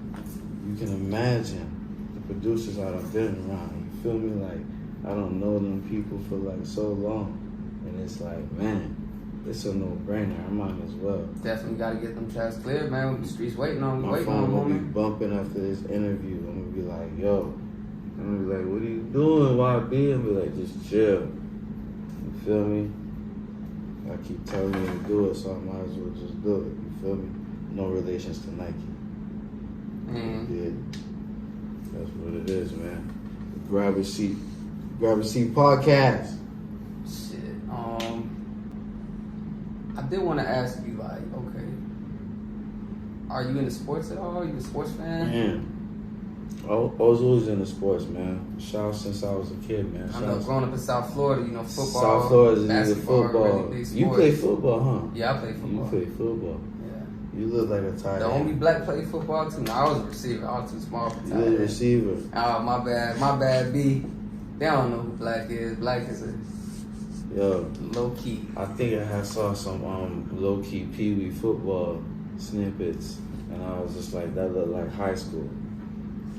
You can imagine the producers I done been around. You feel me? Like, I don't know them people for like so long. And it's like, man, it's a no-brainer. I might as well. Definitely got to get them tracks cleared, man. The streets waiting on you. My phone will be bumping after this interview. I'm going to be like, yo. I'm going to be like, what are you doing, YB? I'm going to be like, just chill. You feel me? I keep telling you to do it, so I might as well just do it. You feel me? No relations to Nike. Yeah. That's what it is, man. Grab a Seat podcast. Shit. I did want to ask you, like, okay, are you into sports at all? Are you a sports fan? Man, I was always into sports, man. Shout out since I was a kid, man. I know, growing up in South Florida, you know, football, South Florida is either basketball, football. really big sports. You play football, huh? Yeah, I play football. You play football. Yeah. You look like a tight The end. only black played football too. No, I was a receiver. I was too small for You tight was a end. receiver. Oh, my bad, B. They don't know who black is. Black is a Yo, low key. I think I saw some low key Pee Wee football snippets, and I was just like, that looked like high school.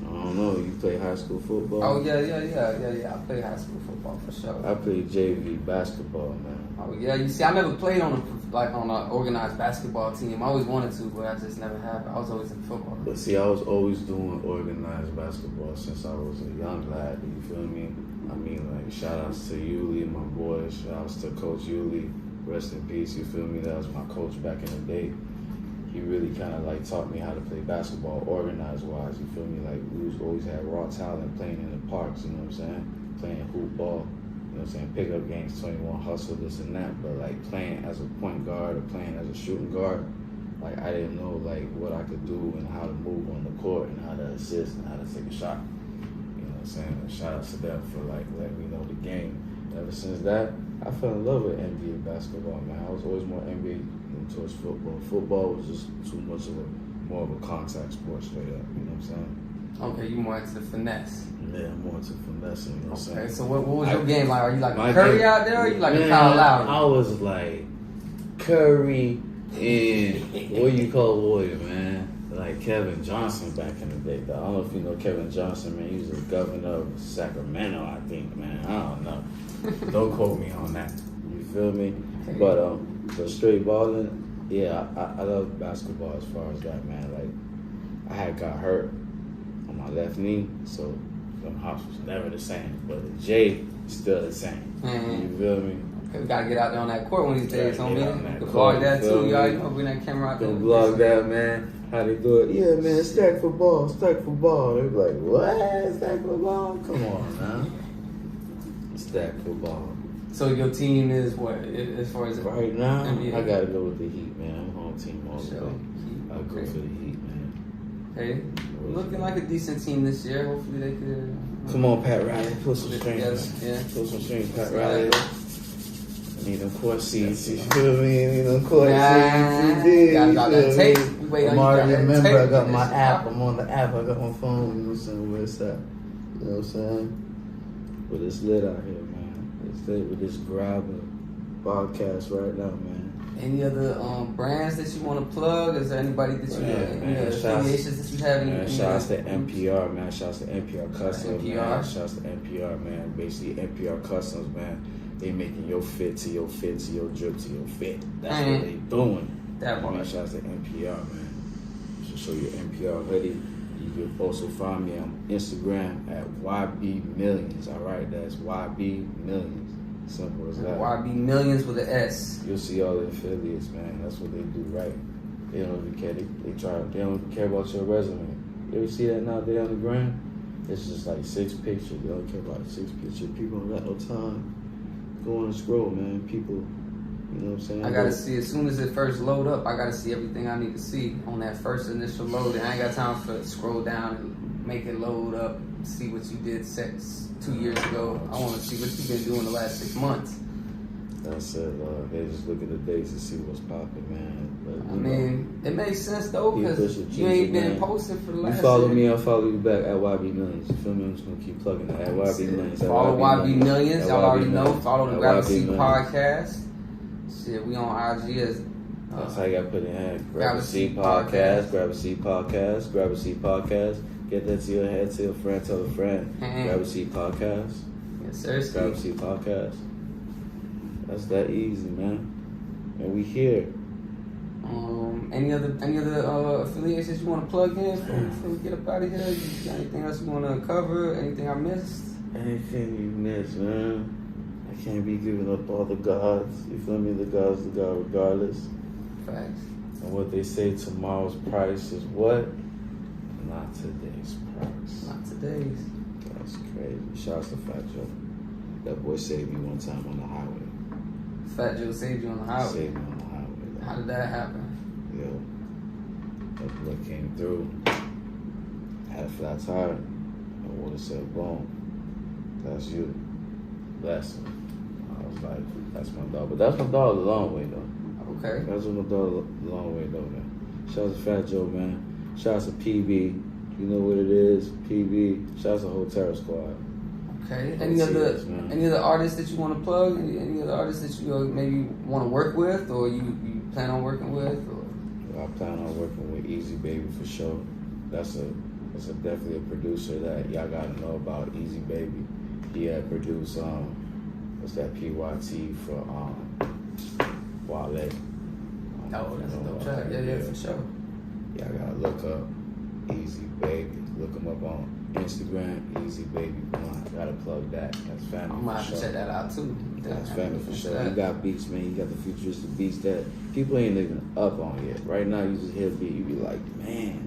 I don't know. You play high school football? Oh yeah. I played high school football for sure. I played JV basketball, man. Oh yeah, you see, I never played on an organized basketball team. I always wanted to, but I just never have. I was always in football. But see, I was always doing organized basketball since I was a young lad. You feel me? I mean, like, shout outs to Yuli, my boy. Shout outs to Coach Yuli. Rest in peace. You feel me? That was my coach back in the day. He really kind of like taught me how to play basketball organized wise. You feel me? Like, we always had raw talent playing in the parks. You know what I'm saying? Playing hoop ball. You know what I'm saying? Pickup games, 21 hustle, this and that. But like playing as a point guard or playing as a shooting guard, like I didn't know like what I could do and how to move on the court and how to assist and how to take a shot. You know what I'm saying? And shout out to them for like letting me know the game. And ever since that, I fell in love with NBA basketball, man. I was always more NBA than towards football. Football was just too much of more of a contact sport straight up. You know what I'm saying? Okay, you more into the finesse. Yeah, more into finessing, you know what I'm saying? Okay, so what was your game like? Are you like my a Curry game- out there, or are you like Man, a Kyle Lowry? I was like Curry and what you call Warrior, man? Like Kevin Johnson back in the day. Though. I don't know if you know Kevin Johnson, man. He was the governor of Sacramento, I think, man. I don't know. Don't quote me on that. You feel me? Okay. But for straight balling, yeah, I love basketball as far as that, man. Like I had got hurt on my left knee, so them hops was never the same. But the J still the same. Mhm. You feel me? Okay, we gotta get out there on that court one of these days, Gotta homie. get on that You can court, vlog that you feel too. You already me? know bring that camera out there. Gonna vlog that, man. How they do it? Yeah, man. Stack for ball. Stack for ball. They be like, what? Stack for ball? Come on, man. Stack for ball. So your team is what as far as Right now, NBA? I gotta go with the Heat, man. I'm home team all the Sure. way. I'll go Okay. for the Heat, man. Okay, looking like a decent team this year. Hopefully they could. Come on, Pat Riley. Put some strings, Yes, man. yeah. Put some strings, Pat See how Riley. it goes. I need them court seats. You feel me? I need them court Nah, seats. You dig? got You that feel tape. me? We wait on I'm you, already got a that member. tape. I got my This app. shit I'm on the app. I got my phone. You know what I'm saying? Where's that? You know what I'm saying? But it's lit out here, man. It's lit with this grabber podcast right now, man. Any other brands that you want to plug? Is there anybody that you any other affiliations that you have? Man, shout out to NPR, man. Shout out to NPR Customs, NPR. man. Shout out to NPR, man. Basically, NPR Customs, man. They making your fit to your fit to your drip to your fit. That's what they doing. That Man, part. shout out to NPR, man. You should show your NPR hoodie. You can also find me on Instagram at YBMillions. All right, that's YBMillions. Simple as that. YBMillions with an S. You'll see all the affiliates, man. That's what they do, right? They don't even care. They don't even care about your resume. You ever see that nowadays on the gram? It's just like 6 pictures. They don't care about 6 pictures. People don't got no time. Go on and scroll, man. People, you know what I'm saying? I gotta see as soon as it first load up. I gotta see everything I need to see on that first initial load. And I ain't got time for scroll down and make it load up. See what you did 2 years ago. I want to see what you've been doing the last 6 months. That's it. They just look at the dates and see what's popping, man. But, I mean, it makes sense though Keep because pushing you ain't Jesus, been man. posting for the last. You follow year. me, I'll follow you back at YBMillions. You feel me? I'm just gonna keep plugging that at YBMillions. Follow YBMillions. Y'all already know. Follow the Grab a Seat YBMillions. podcast. Shit, we on IG as. That's how you gotta put it in. Grab a Seat podcast. Grab a Seat podcast. Grab a Seat podcast. Get that to your head, tell a friend, tell a friend. Grab a Seat podcast. Yes, sir. Grab a Seat podcast. That's that easy, man. And we here. Any other affiliations you want to plug in before we get up out of here? You got anything else you want to cover? Anything I missed? Anything you miss, man. I can't be giving up all the gods. You feel me? The God's the God regardless. Facts. And what they say, tomorrow's price is what? Not today's price. Not today's. That's crazy. Shouts to Fat Joe. That boy saved me one time on the highway. Fat Joe saved you on the highway. Saved me on the highway. How did that happen? Yo, that boy came through. had a flat tire, I would have said, boom, that's you. Bless him. I was like, that's my dog. But that's my dog the long way, though. Okay. That's my dog the long way, though, man. Shout out to Fat Joe, man. Shout out to PB. You know what it is, PB. Shout out to whole Terror Squad. Okay. Any other artists that you want to plug? Any other artists that you maybe want to work with, or you plan on working with? Or? I plan on working with Easy Baby for sure. That's definitely a producer that y'all gotta know about. Easy Baby. He had produced what's that PYT for Wale. Oh, that's a dope track. Yeah, for sure. Y'all gotta look up Easy Baby. Look him up on Instagram, Easy Baby Blunt. Gotta plug that. That's family. I'm gonna have to check that out too. That's family for sure. He got beats, man. He got the futuristic beats that people ain't even up on yet. Right now, you just hear a beat, you be like, man,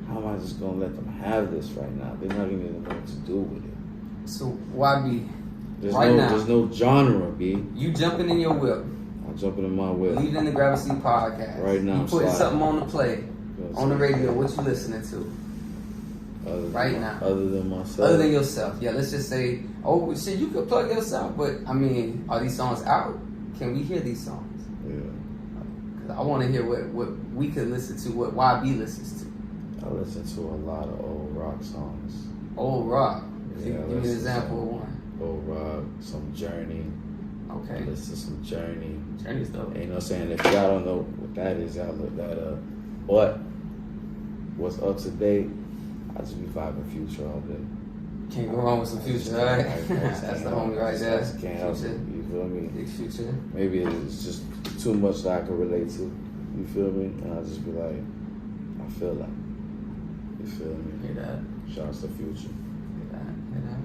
how am I just gonna let them have this right now? They're not even know what to do with it. So YB, there's no genre, B. You jumping in your whip. I'm jumping in my whip. Leaving the Grab a Seat podcast. Right now, you putting something on the play, on the radio. What you listening to? Now. Other than myself. Other than yourself. Yeah, let's just say, oh, shit, you could plug yourself, but, I mean, are these songs out? Can we hear these songs? Yeah. Cause I want to hear what we could listen to, what YB listens to. I listen to a lot of old rock songs. Old rock? Yeah, Give me an example of one. Old rock, some Journey. Okay. Listen to some Journey. Journey's dope. You know what I'm saying? If y'all don't know what that is, y'all look that up. But what's up to date, I just be vibing Future all day. Can't go wrong with some Future, right? That's the homie right there. Can't help it. You feel me? Big Future. Maybe it's just too much that I can relate to. You feel me? And I'll just be like, I feel that. You feel me? Hear that? Shouts to Future. Hear that?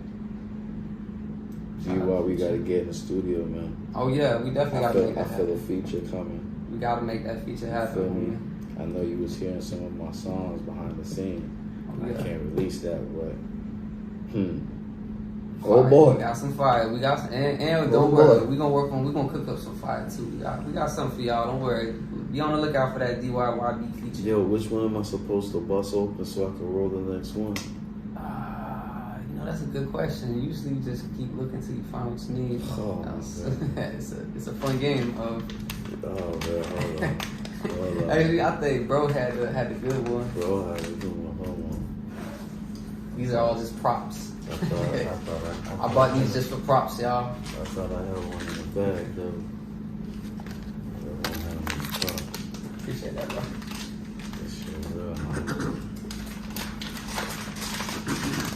Why we gotta get in the studio, man. Oh yeah, we definitely gotta make that happen. I feel the feature coming. We gotta make that feature happen. You feel me? I know you was hearing some of my songs behind the scene. I can't release that, but oh boy, we got some fire. We got some, and don't worry, we gonna cook up some fire too. We got something for y'all. Don't worry. Be on the lookout for that DYYB feature. Yo, which one am I supposed to bust open so I can roll the next one? That's a good question. Usually, you just keep looking till you find what you need. It's a fun game. Oh man, hold on. Actually, I think bro had the good one. Bro had the good one. Hold on. These are all just props. I bought these just for props, y'all. I thought I had one in the bag, though. Appreciate that, bro. This shit real nice.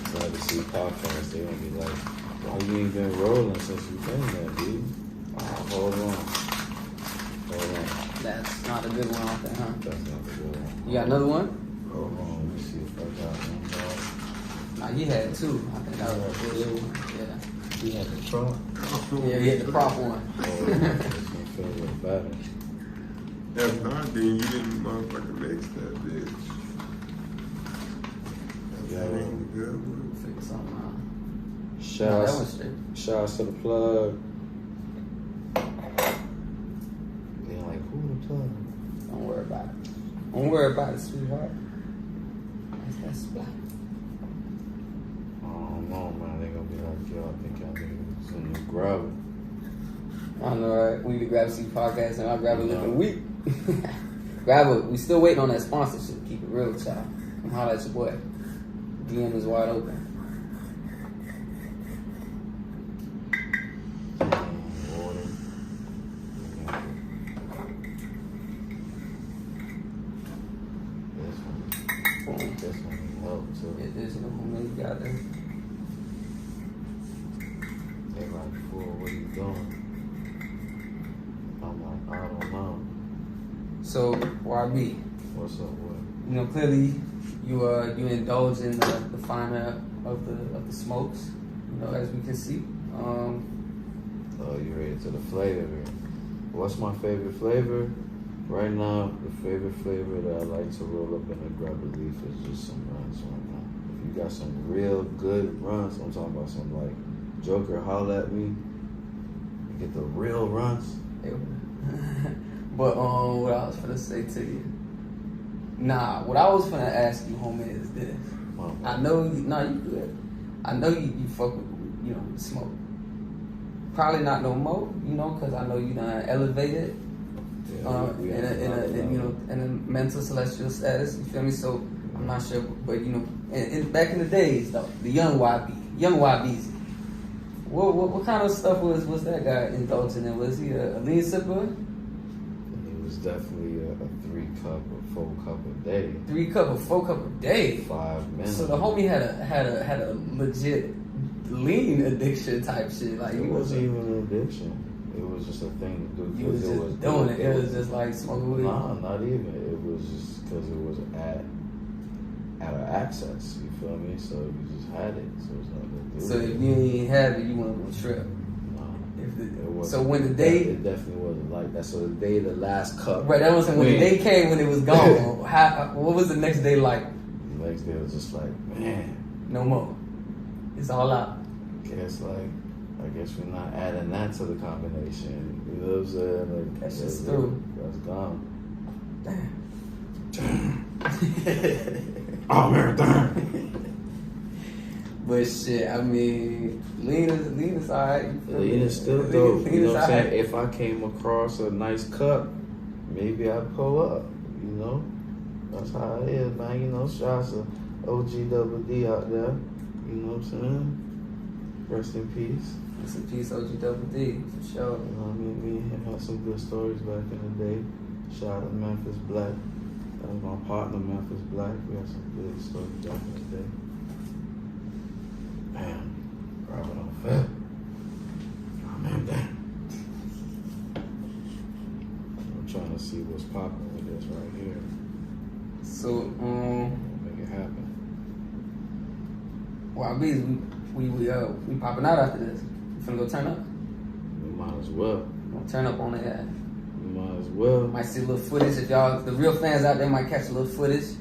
Glad to see podcasts. They gonna be like, why you ain't been rolling since you been there, dude? Hold on. That's not a good one, I think, huh? That's not a good one. You got another one? Hold on. Let me see if I got one, dog. Nah, he had two. I think that was a good one. Yeah. He had the prop. Yeah, he had the prop one. Oh, this one feel a little better. That's not then you didn't motherfucking mix that bitch. That ain't good one. Figure something out. Shouts to the plug. They're like, who the plug? Don't worry about it. Don't worry about it, sweetheart. That's that spot. I don't know, man. They gonna be like, yo, I think y'all niggas gonna grab it. I know, right? We need to grab a seat podcast and I'll grab it in a week. Grab it. We still waiting on that sponsorship. Keep it real, child. Come holler at your boy. DM is wide open. This one helped too. It is no one you got there. They like, fool, what are you doing? I'm like, I don't know. So, YB. What's up, what? You know, clearly you indulge in the finer of the smokes. You know, as we can see. Oh, you ready to the flavor? What's my favorite flavor? Right now, the favorite flavor that I like to roll up in a grabbaleaf is just some runs right now. If you got some real good runs, I'm talking about some like Joker, holla at me. You get the real runs. But what I was gonna say to you. Nah, what I was gonna ask you, homie, is this. I know you good. I know you fuck with, smoke. Probably not no more, because I know you done elevated in a mental celestial status. You feel me? So I'm not sure, but back in the days though, the young YBZ. What kind of stuff was that guy indulging in? Was he a lean sipper? He was definitely a 3 cup or 4 cup a day. 3 cup or 4 cup a day. 5 minutes. So the homie had a legit lean addiction type shit. Like it wasn't even an addiction. It was just a thing to do. You was just doing it. It was just like smoking weed. Nah, not even. It was just because it was at an access. You feel me? So you just had it. So it's nothing to do. So if you ain't have it, you went on a trip. So when the day, it definitely wasn't like that. So the day, the last cup. Right. That wasn't when the day came. When it was gone. What was the next day like? The next day was just like, man, no more. It's all out. I guess we're not adding that to the combination. You know what I'm saying? Like, that's just through. That's gone. Damn. Oh man, damn. But shit, I mean, lean is alright. Lean is still dope. You know what I'm saying? If I came across a nice cup, maybe I'd pull up. That's how it is, man. Shots of OG Double D out there. You know what I'm saying? Rest in peace. Rest in peace, OG Double D, for sure. Me and him had some good stories back in the day. Shout out to Memphis Black. That was my partner, Memphis Black. We had some good stories back in the day. Man, grab it on fat. Oh man, damn. I'm trying to see what's popping with this right here. So, make it happen. YBs, we popping out after this. You finna go turn up? We might as well. Gonna turn up on the ad. We might as well. Might see a little footage. If y'all, the real fans out there, might catch a little footage.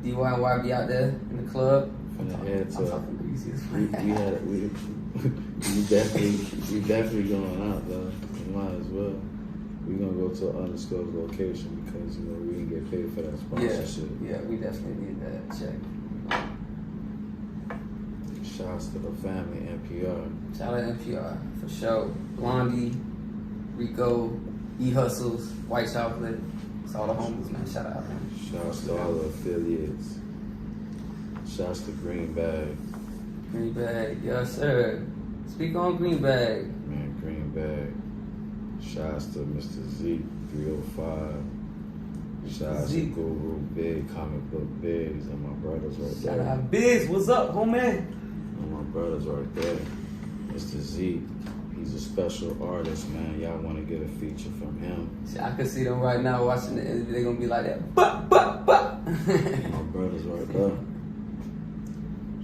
DY and YB out there in the club. I'm talking greasy as fuck. We definitely going out though. We might as well. We're gonna go to an undisclosed location because we didn't get paid for that sponsorship. Yeah, we definitely need that check. Shouts to the family, NPR. Shout out NPR for sure. Blondie, Rico, E-Hustles, White Chocolate. It's all the homies, man. Shout out, man. Shouts to all the affiliates. Shouts to Green Bag. Green Bag, yes sir. Speak on Green Bag. Man, Green Bag. Shouts to Mr. Z 305. Shouts to Guru Big, Comic Book Bigs, and my brothers right there. Shout out Bigs, what's up, homie? And my brothers right there. Mr. Z, he's a special artist, man. Y'all want to get a feature from him. I can see them right now watching the interview. They're going to be like that. My brothers right there.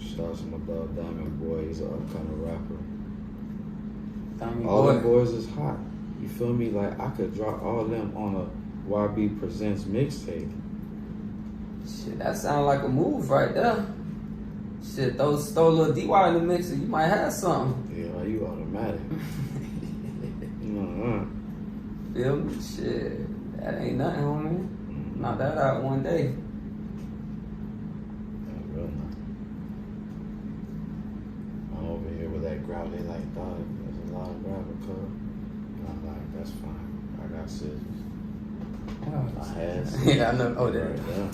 Shouts to my dog Diamond Boy. He's an upcoming rapper. All the boys is hot. You feel me? Like, I could drop all of them on a YB Presents mixtape. Shit, that sound like a move right there. Shit, throw a little DY in the mixer, you might have something. Yeah, you automatic. Feel me? Shit, that ain't nothing, homie. Knock that out one day. That's real nice. I'm over here with that growl. They like, dog, there's a lot of gravel cover. And I'm like, that's fine. I got scissors. My hands. Yeah, I know. Oh, there. Right there.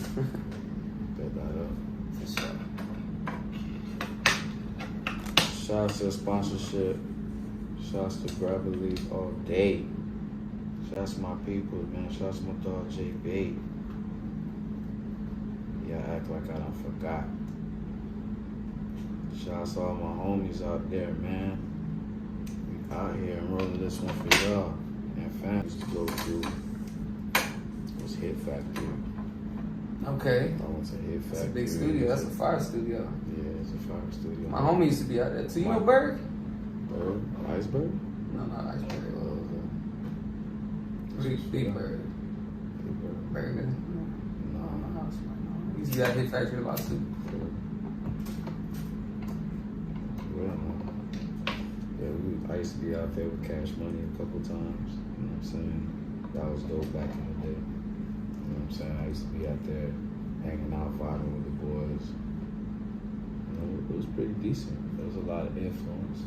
Get that up. For sure. Shouts to sponsorship. Shouts to grabbaleaf all day. Shouts to my people, man. Shouts to my dog JB. Yeah, act like I done forgot. Shouts to all my homies out there, man. We out here and rolling this one for y'all. And fans to go through. Was Hit Factory. Okay. I went to Hit Factory. That's a big studio. That's a fire studio. Yeah, it's a fire studio. My homie used to be out there too. You know Berg? Berg? Iceberg? No, not Iceberg. Big Berg. Burger. No. We used to be at Hit Factory a lot too. I used to be out there with Cash Money a couple times. You know what I'm saying? That was dope back in the day. You know what I'm saying? I used to be out there hanging out, vibing with the boys. it was pretty decent. There was a lot of influence.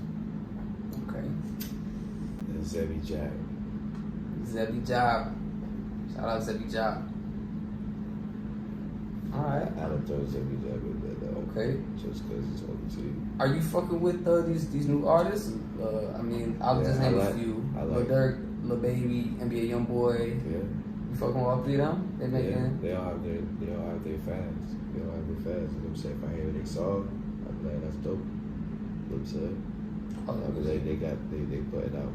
Okay. And Zebby Jab. Zebby Job. Shout out Zebby Job. Alright. I don't throw Zebby Jab in there though. Okay. Just because he's talking to you. Are you fucking with these new artists? I mean, I'll just name a few. Lil Durk, Lil Baby, NBA YoungBoy. Yeah. You fucking with all three of them? They making. They all have their fans. They all have their fans. You know what I'm saying? If I hear their song, I'd be like, that's dope. You know what I'm saying? Because they putting out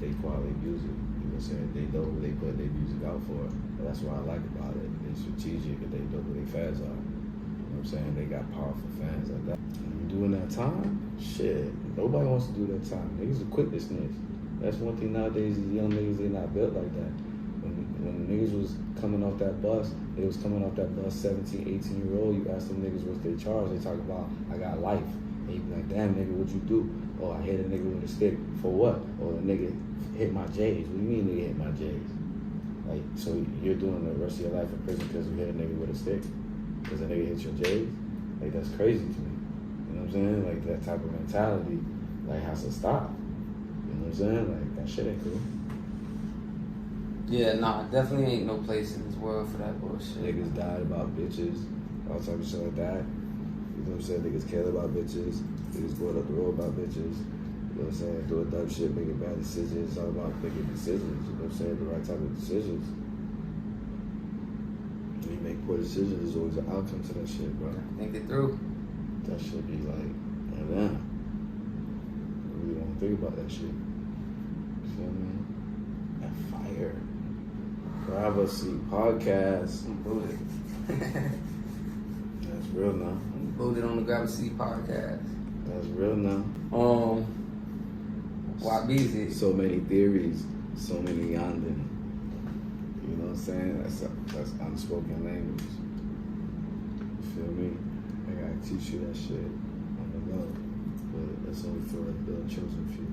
they quality music. You know what I'm saying? They know who they put their music out for. And that's what I like about it. They're strategic and they know who their fans are. You know what I'm saying? They got powerful fans like that. And during that time, shit, nobody wants to do that time. Niggas are quick to snitch. That's one thing nowadays, these young niggas, they not built like that. When niggas was coming off that bus, they was coming off that bus 17, 18-year-old, you ask them niggas what's their charge, they talk about, I got life. And you be like, damn nigga, what'd you do? Oh, I hit a nigga with a stick. For what? Oh, the nigga hit my J's. What do you mean nigga hit my J's? Like, so you're doing the rest of your life in prison because you hit a nigga with a stick? Because a nigga hit your J's? Like, that's crazy to me. You know what I'm saying? Like, that type of mentality, like, has to stop. You know what I'm saying? Like, that shit ain't cool. Yeah, nah, definitely ain't no place in this world for that bullshit. Niggas died about bitches, all type of shit like that. You know what I'm saying? Niggas care about bitches. Niggas going up the road about bitches. You know what I'm saying? Doing dumb shit, making bad decisions. It's all about making decisions. You know what I'm saying? The right type of decisions. When you make poor decisions, there's always an outcome to that shit, bro. Think it through. That should be like, damn. I really want to think about that shit. You feel me? That fire. Grab a Seat podcast. I'm booted. That's real now. I'm booted on the Grab a Seat podcast. That's real now. YBZ. So many theories, so many yonder. You know what I'm saying? That's unspoken language. You feel me? I gotta teach you that shit on the low. But that's only for the chosen few.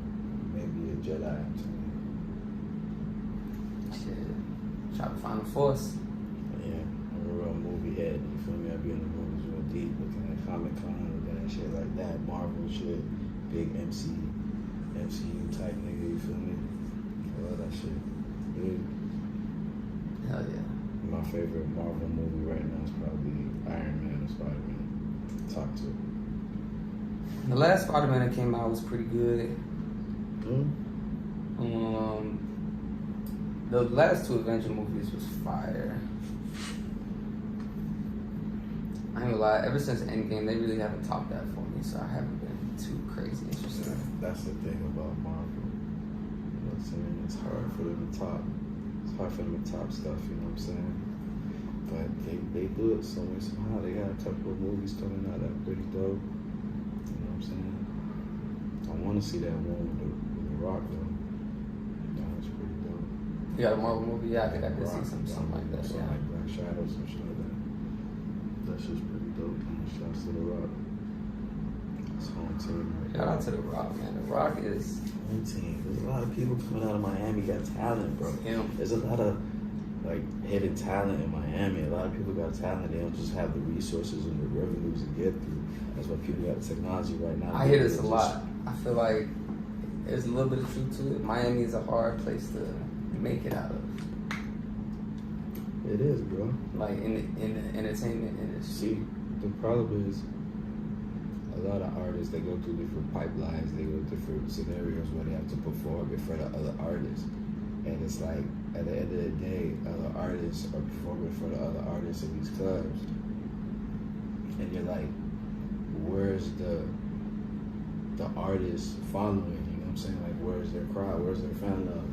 Maybe a Jedi. Shit. Try to find a force. Yeah, I'm a real movie head. You feel me? I be in the movies real deep, looking at Comic-Con, looking at shit like that, Marvel shit, big MCU type nigga. You feel me? I love that shit. Dude. Hell yeah. My favorite Marvel movie right now is probably Iron Man or Spider-Man. Top two. The last Spider-Man that came out was pretty good. The last two Avenger movies was fire. I ain't gonna lie, ever since Endgame, they really haven't topped that for me, so I haven't been too crazy interested. That's the thing about Marvel. You know what I'm saying? It's hard for them to top. It's hard for them to top stuff, you know what I'm saying? But they do it some way, somehow. They got a couple of movies coming out that are pretty dope. You know what I'm saying? I want to see that one with the Rock, though. That was pretty dope. You got a Marvel movie? Yeah, I think I did see something like that. Something like Black Shadow, some shit like that. That shit's pretty dope. Shouts to the Rock. It's home team. Shout out to the Rock, man. The Rock is home team. There's a lot of people coming out of Miami got talent, bro. There's a lot of like hidden talent in Miami. A lot of people got talent. They don't just have the resources and the revenues to get through. That's why people got the technology right now. I hear this a lot. I feel like there's a little bit of truth to it. Miami is a hard place to make it out of. It is, bro. Like in the entertainment industry. See, the problem is a lot of artists, they go through different pipelines, they go through different scenarios where they have to perform in front of other artists. And it's like, at the end of the day, other artists are performing in front of other artists in these clubs. And you're like, where's the artist following? You know what I'm saying? Like, where's their crowd? Where's their fan love?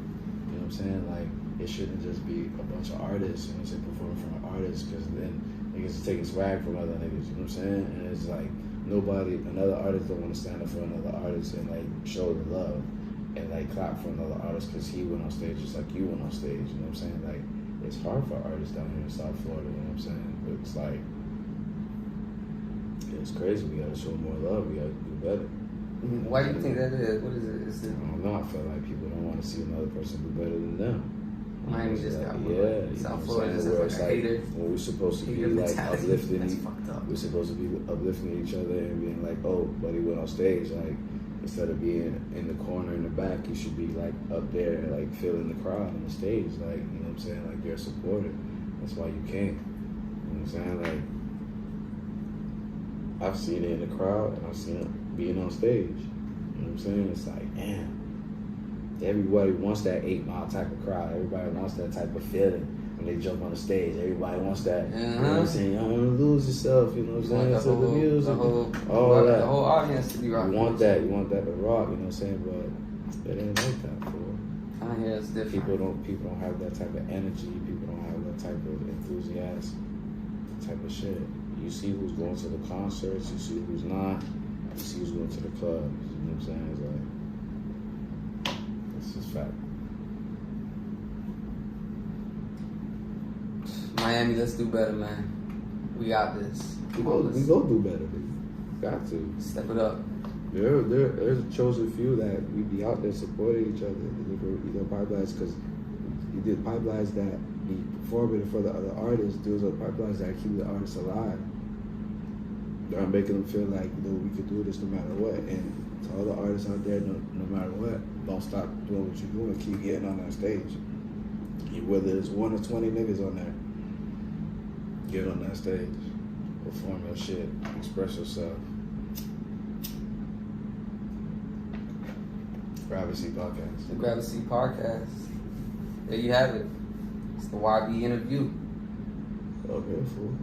You know what I'm saying? Like, it shouldn't just be a bunch of artists, you know what I'm saying, performing in front of artists, because then niggas are taking swag from other niggas, you know what I'm saying? And it's like, another artist don't want to stand up for another artist and like show the love and like clap for another artist because he went on stage just like you went on stage, you know what I'm saying? Like, it's hard for artists down here in South Florida, you know what I'm saying? But it's like, it's crazy. We gotta show more love. We gotta do better. Why do you think that is? What is it? I don't know. I feel like people don't want to see another person do better than them. Miami just got South you Florida know just what I'm has saying? like a hater. When we're supposed to be Hater like mentality. uplifting, That's fucked up. we're supposed to be uplifting each other and being like, oh, buddy went on stage. Like, instead of being in the corner in the back, you should be like up there, like feeling the crowd on the stage. Like, you know what I'm saying? Like, you're a supporter. That's why you came. You know what I'm saying? Like, I've seen it in the crowd and I've seen it being on stage. You know what I'm saying? It's like, damn. Everybody wants that 8 Mile type of crowd. Everybody wants that type of feeling when they jump on the stage. Everybody wants that. You know what I'm saying? You don't want to lose yourself. You know what I'm saying? To the music, all that. The whole audience to be rocking. You want that. You want that to rock. You know what I'm saying? But it ain't like that. For I hear it's different. people don't have that type of energy. People don't have that type of enthusiasm. Type of shit. You see who's going to the concerts. You see who's not. You see who's going to the clubs. You know what I'm saying? It's like. It's just fact. Miami, let's do better, man. We got this. We go do better, dude. Got to. Step it up. There's a chosen few that we be out there supporting each other. Either pipelines, because you did pipelines that be performing for the other artists. Those are pipelines that keep the artists alive. They're making them feel like, you know, we could do this no matter what. And to all the artists out there, no matter what, don't stop doing what you're doing. Keep getting on that stage. Whether it's 1 or 20 niggas on there, get on that stage, perform your shit, express yourself. Grab a Seat Podcast. The Grab a Seat Podcast. There you have it. It's the YB interview. Okay, fool.